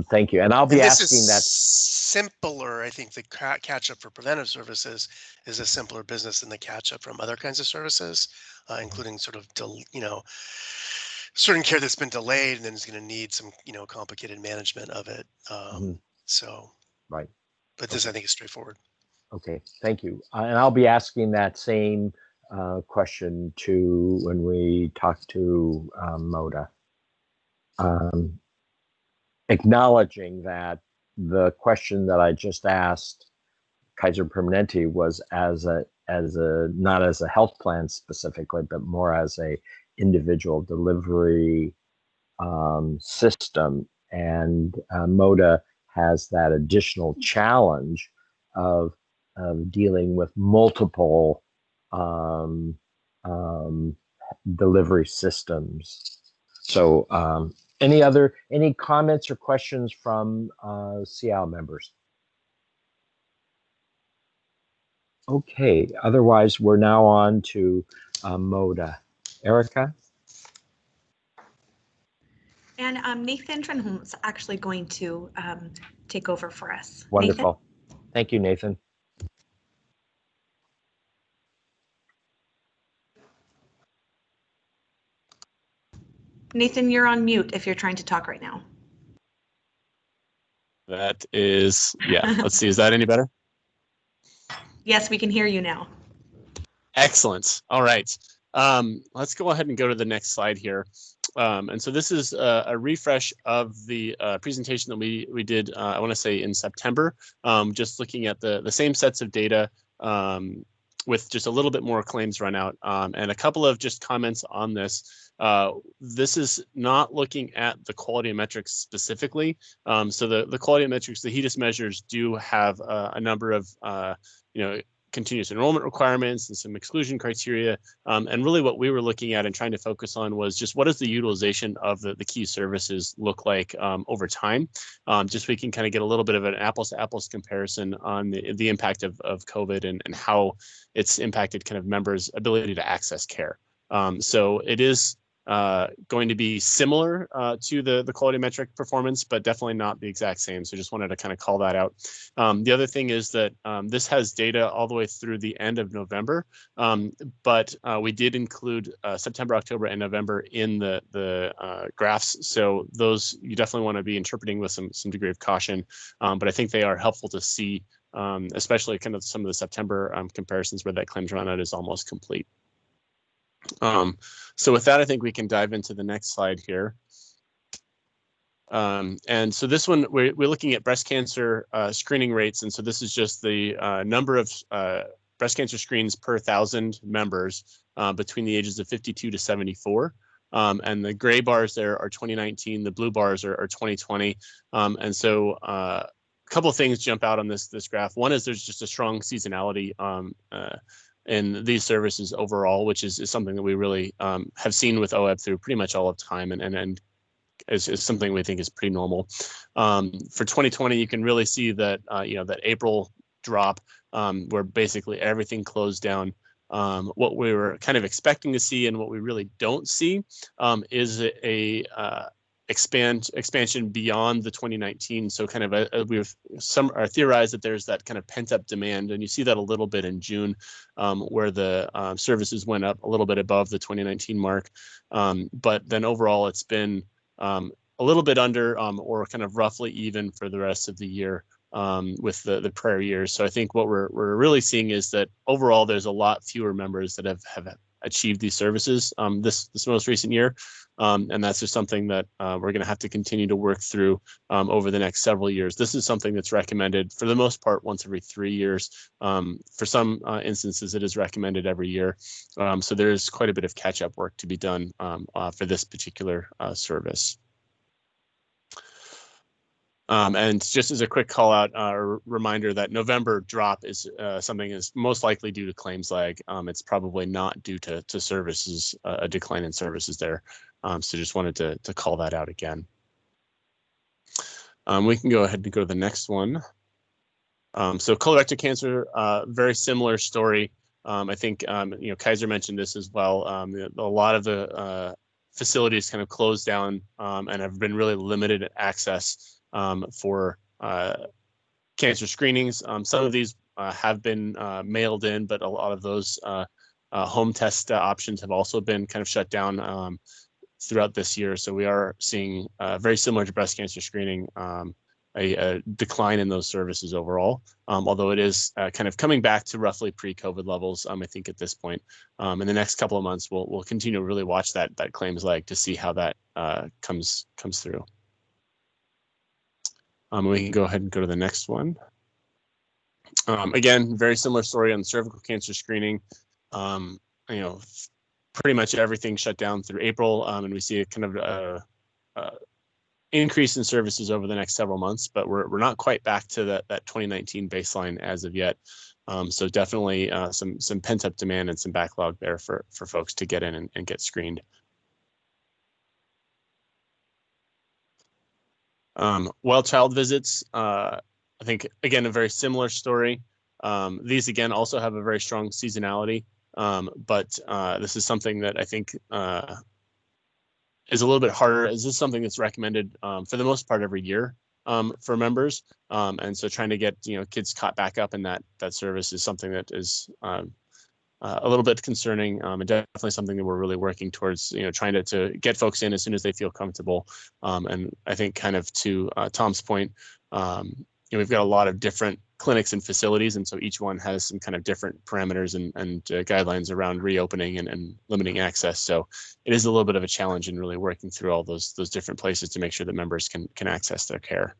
Thank you. And I'll be asking that. Simpler, I think the catch-up for preventive services is a simpler business than the catch-up from other kinds of services, including sort of, certain care that's been delayed and then is going to need some, complicated management of it. So, right. But this, I think, is straightforward. Okay, thank you. And I'll be asking that same question to when we talk to Moda. Acknowledging that the question that I just asked Kaiser Permanente was as a not as a health plan specifically, but more as a individual delivery system, and Moda has that additional challenge of dealing with multiple delivery systems. So any comments or questions from SEOW members? Okay, otherwise we're now on to Moda. Erica? And Nathan Trenholm is actually going to take over for us. Wonderful. Nathan? Thank you, Nathan. Nathan, you're on mute if you're trying to talk right now. That is, yeah, let's see, is that any better? Yes, we can hear you now. Excellent. All right. Let's go ahead and go to the next slide here. And so this is a refresh of the presentation that we did, I want to say in September, just looking at the same sets of data with just a little bit more claims run out, and a couple of just comments on this. This is not looking at the quality of metrics specifically. So the quality of metrics, the HEDIS measures do have a number of, continuous enrollment requirements and some exclusion criteria. And really what we were looking at and trying to focus on was just what does the utilization of the key services look like over time? Just so we can kind of get a little bit of an apples to apples comparison on the impact of COVID and how it's impacted kind of members' ability to access care. So it is going to be similar to the quality metric performance, but definitely not the exact same. So just wanted to kind of call that out. The other thing is that this has data all the way through the end of November, but we did include September, October, and November in the graphs. So those you definitely want to be interpreting with some degree of caution, but I think they are helpful to see, especially kind of some of the September comparisons where that claims runout is almost complete. So with that, I think we can dive into the next slide here. And so this one, we're looking at breast cancer screening rates. And so this is just the number of breast cancer screens per 1,000 members between the ages of 52 to 74. And the gray bars there are 2019, the blue bars are 2020. And so a couple of things jump out on this graph. One is there's just a strong seasonality in these services overall, which is something that we really have seen with OEBB through pretty much all of time, and is something we think is pretty normal. For 2020, you can really see that that April drop where basically everything closed down. What we were kind of expecting to see and what we really don't see is a expansion beyond the 2019. So kind of we've theorized that there's that kind of pent up demand, and you see that a little bit in June, where the services went up a little bit above the 2019 mark. But then overall, it's been a little bit under or kind of roughly even for the rest of the year with the prior years. So I think what we're really seeing is that overall, there's a lot fewer members that have achieved these services this most recent year. And that's just something that we're going to have to continue to work through over the next several years. This is something that's recommended for the most part once every 3 years. For some instances, it is recommended every year. So there's quite a bit of catch-up work to be done for this particular service. And just as a quick call out, reminder that November drop is something is most likely due to claims lag. It's probably not due to services, a decline in services there. So just wanted to call that out again. We can go ahead and go to the next one. So colorectal cancer, very similar story. I think Kaiser mentioned this as well. A lot of the facilities kind of closed down and have been really limited access for cancer screenings. Some of these have been mailed in, but a lot of those home test options have also been kind of shut down throughout this year. So we are seeing very similar to breast cancer screening, a decline in those services overall, although it is kind of coming back to roughly pre-COVID levels, I think at this point. In the next couple of months, we'll continue to really watch that claims lag to see how that comes through. We can go ahead and go to the next one. Again, very similar story on cervical cancer screening. Pretty much everything shut down through April, and we see a kind of increase in services over the next several months, but we're not quite back to that 2019 baseline as of yet. So definitely some pent up demand and some backlog there for folks to get in and get screened. Well, child visits, I think, again, a very similar story. These, again, also have a very strong seasonality, but this is something that I think is a little bit harder. This is something that's recommended for the most part every year for members. And so trying to get kids caught back up in that service is something that is a little bit concerning, and definitely something that we're really working towards, trying to get folks in as soon as they feel comfortable. And I think kind of to Tom's point, we've got a lot of different clinics and facilities, and so each one has some kind of different parameters and guidelines around reopening and limiting access. So it is a little bit of a challenge in really working through all those different places to make sure that members can access their care.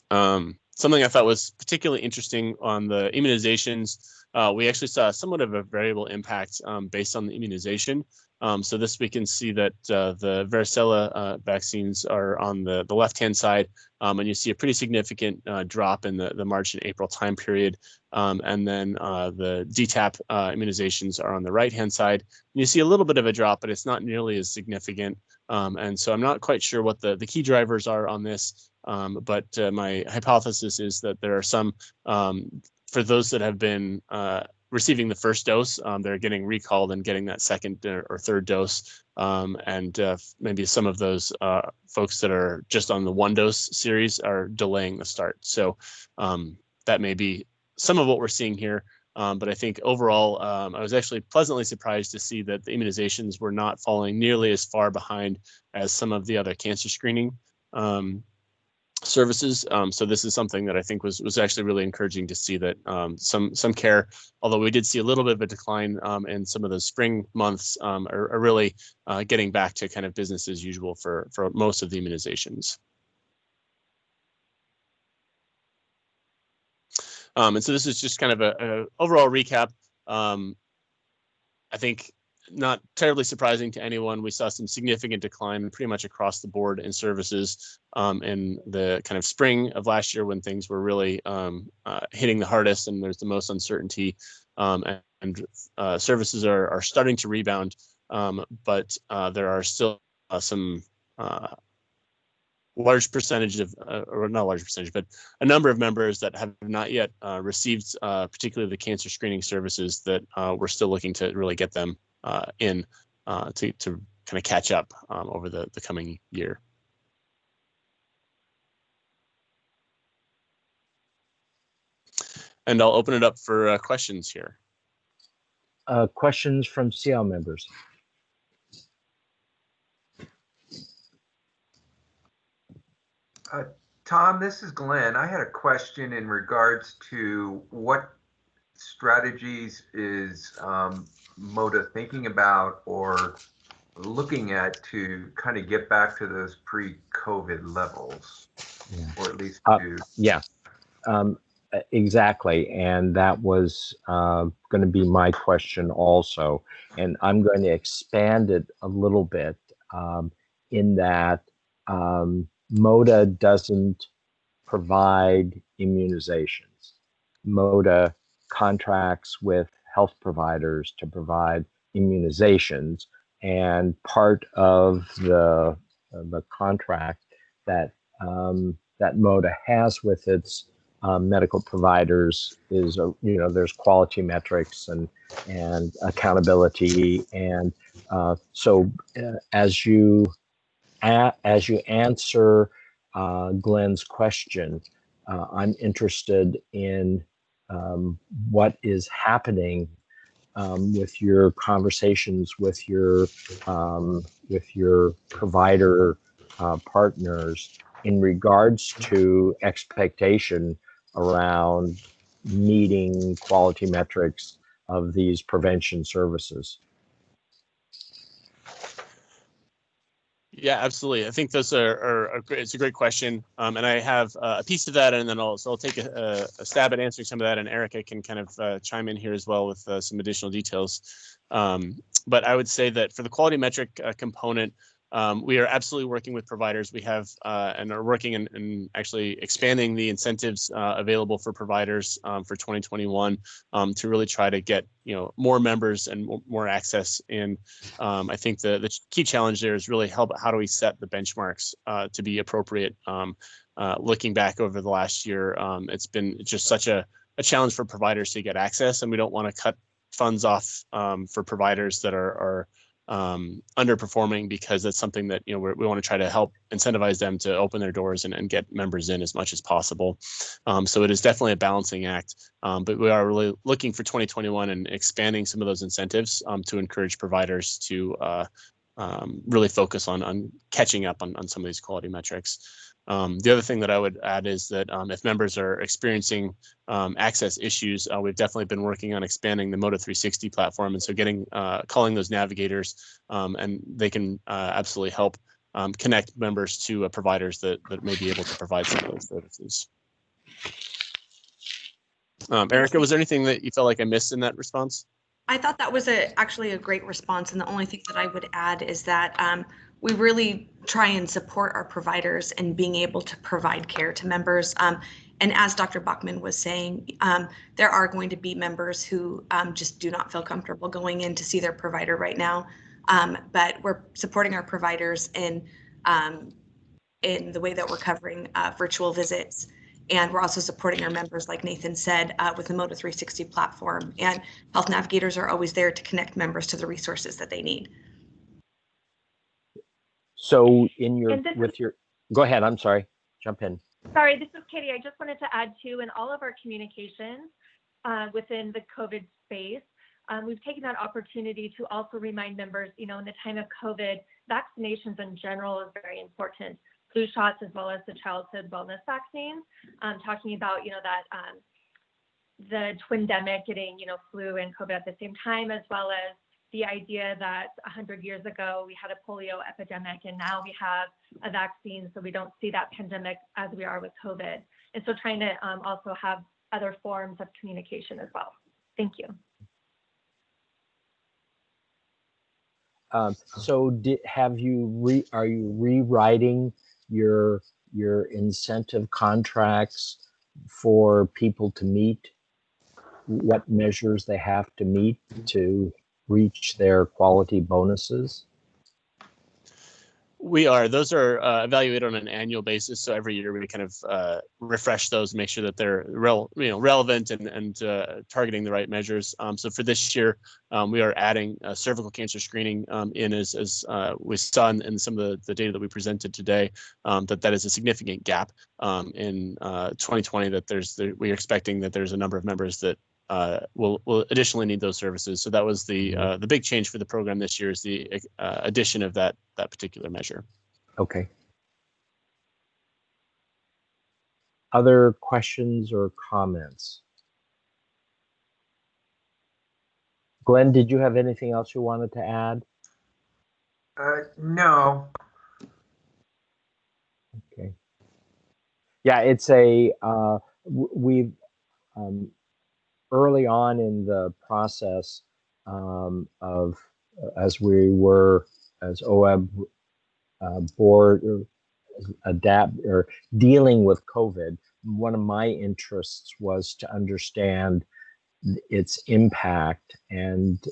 Something I thought was particularly interesting on the immunizations, we actually saw somewhat of a variable impact based on the immunization. So this, we can see that the varicella vaccines are on the left-hand side, and you see a pretty significant drop in the March and April time period. And then the DTaP immunizations are on the right-hand side. And you see a little bit of a drop, but it's not nearly as significant. And so I'm not quite sure what the key drivers are on this, but my hypothesis is that there are some, for those that have been receiving the first dose, they're getting recalled and getting that second or third dose. And maybe some of those folks that are just on the one dose series are delaying the start. So that may be some of what we're seeing here. But I think overall, I was actually pleasantly surprised to see that the immunizations were not falling nearly as far behind as some of the other cancer screening services. So this is something that I think was actually really encouraging to see, that some care, although we did see a little bit of a decline in some of the spring months, are really getting back to kind of business as usual for most of the immunizations. And so this is just kind of a overall recap. I think not terribly surprising to anyone, we saw some significant decline pretty much across the board in services in the kind of spring of last year, when things were really hitting the hardest and there's the most uncertainty. And services are starting to rebound, but there are still some large percentage of, or not a large percentage, but a number of members that have not yet received particularly the cancer screening services that we're still looking to really get them in to kind of catch up over the coming year. And I'll open it up for questions here. Questions from SEOW members? Tom, this is Glenn. I had a question in regards to what strategies is MODA thinking about or looking at to kind of get back to those pre-COVID levels, or at least to... Yeah, exactly. And that was going to be my question also. And I'm going to expand it a little bit in that MODA doesn't provide immunizations. MODA contracts with health providers to provide immunizations, and part of the the contract that that MODA has with its medical providers is, there's quality metrics and accountability, and so as you answer Glenn's question, I'm interested in what is happening with your conversations with your provider partners in regards to expectation around meeting quality metrics of these prevention services. Yeah, absolutely. I think those are great. It's a great question, and I have a piece of that, and then I'll take a stab at answering some of that, and Erica can kind of chime in here as well with some additional details. But I would say that for the quality metric component, we are absolutely working with providers. We have and are working and actually expanding the incentives available for providers for 2021 to really try to get more members and more access. And I think the key challenge there is really how do we set the benchmarks to be appropriate. Looking back over the last year, it's been just such a challenge for providers to get access, and we don't want to cut funds off for providers that are underperforming, because that's something that we want to try to help incentivize them to open their doors and get members in as much as possible. So it is definitely a balancing act, but we are really looking for 2021 and expanding some of those incentives to encourage providers to really focus on catching up on some of these quality metrics. The other thing that I would add is that if members are experiencing access issues, we've definitely been working on expanding the MODA 360 platform, and so calling those navigators, and they can absolutely help connect members to providers that may be able to provide some of those services. Erica, was there anything that you felt like I missed in that response? I thought that was actually a great response, and the only thing that I would add is that we really try and support our providers in being able to provide care to members. And as Dr. Bachman was saying, there are going to be members who just do not feel comfortable going in to see their provider right now. But we're supporting our providers in the way that we're covering virtual visits. And we're also supporting our members, like Nathan said, with the MODA 360 platform. And health navigators are always there to connect members to the resources that they need. So go ahead, I'm sorry, jump in. Sorry, this is Katie. I just wanted to add too, in all of our communications within the COVID space, we've taken that opportunity to also remind members, in the time of COVID, vaccinations in general is very important. Flu shots as well as the childhood wellness vaccines, talking about, that the twindemic, getting, flu and COVID at the same time, as well as the idea that 100 years ago we had a polio epidemic and now we have a vaccine, so we don't see that pandemic as we are with COVID. And so trying to also have other forms of communication as well. Thank you. So are you rewriting your incentive contracts for people to meet what measures they have to meet to reach their quality bonuses? We are. Those are evaluated on an annual basis. So every year we kind of refresh those, make sure that they're relevant and targeting the right measures. So for this year, we are adding cervical cancer screening in as we saw in some of the data that we presented today, that is a significant gap in 2020. That we are expecting that there's a number of members that will additionally need those services. So that was the big change for the program this year, is the addition of that particular measure. Okay. Other questions or comments? Glenn, did you have anything else you wanted to add? No. Okay. Yeah, it's we've early on in the process of as OEB board or dealing with COVID, one of my interests was to understand its impact, and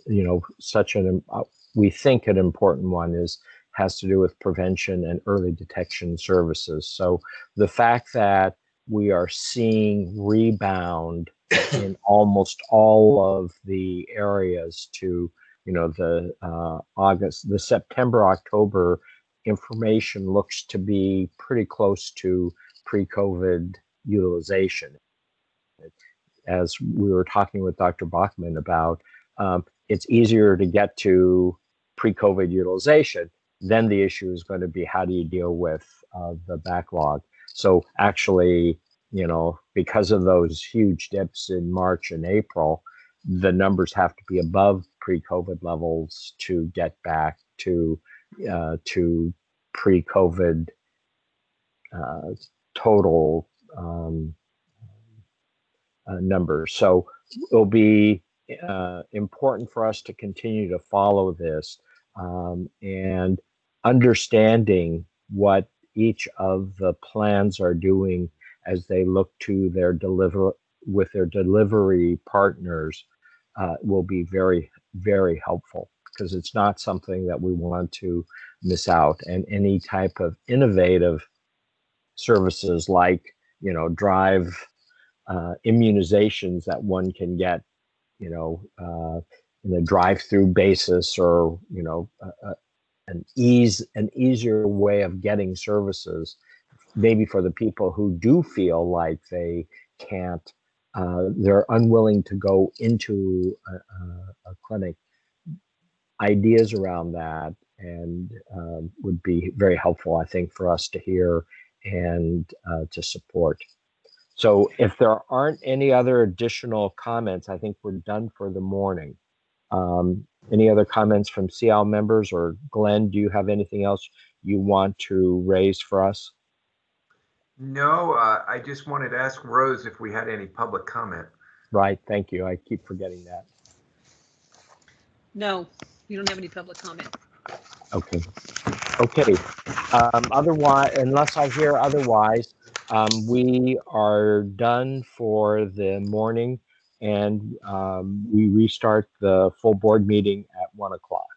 we think an important one is has to do with prevention and early detection services. So the fact that we are seeing rebound in almost all of the areas to, the September, October information looks to be pretty close to pre-COVID utilization. As we were talking with Dr. Bachman about, it's easier to get to pre-COVID utilization. Then the issue is going to be, how do you deal with the backlog? So actually, because of those huge dips in March and April, the numbers have to be above pre-COVID levels to get back to pre-COVID total numbers. So it'll be important for us to continue to follow this, and understanding what each of the plans are doing as they look to their delivery partners will be very, very helpful, because it's not something that we want to miss out. And any type of innovative services like, drive immunizations that one can get, in a drive-through basis, or, an easier way of getting services, maybe for the people who do feel like they can't, they're unwilling to go into a clinic. Ideas around that and would be very helpful, I think, for us to hear and to support. So if there aren't any other additional comments, I think we're done for the morning. Any other comments from SEOW members? Or Glenn, do you have anything else you want to raise for us? No, I just wanted to ask Rose if we had any public comment. Right, thank you. I keep forgetting that. No, you don't have any public comment. Okay. Okay. Otherwise, unless I hear otherwise, we are done for the morning, and we restart the full board meeting at 1 o'clock.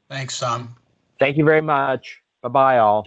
Thanks, Tom. Thank you very much. Bye-bye, all.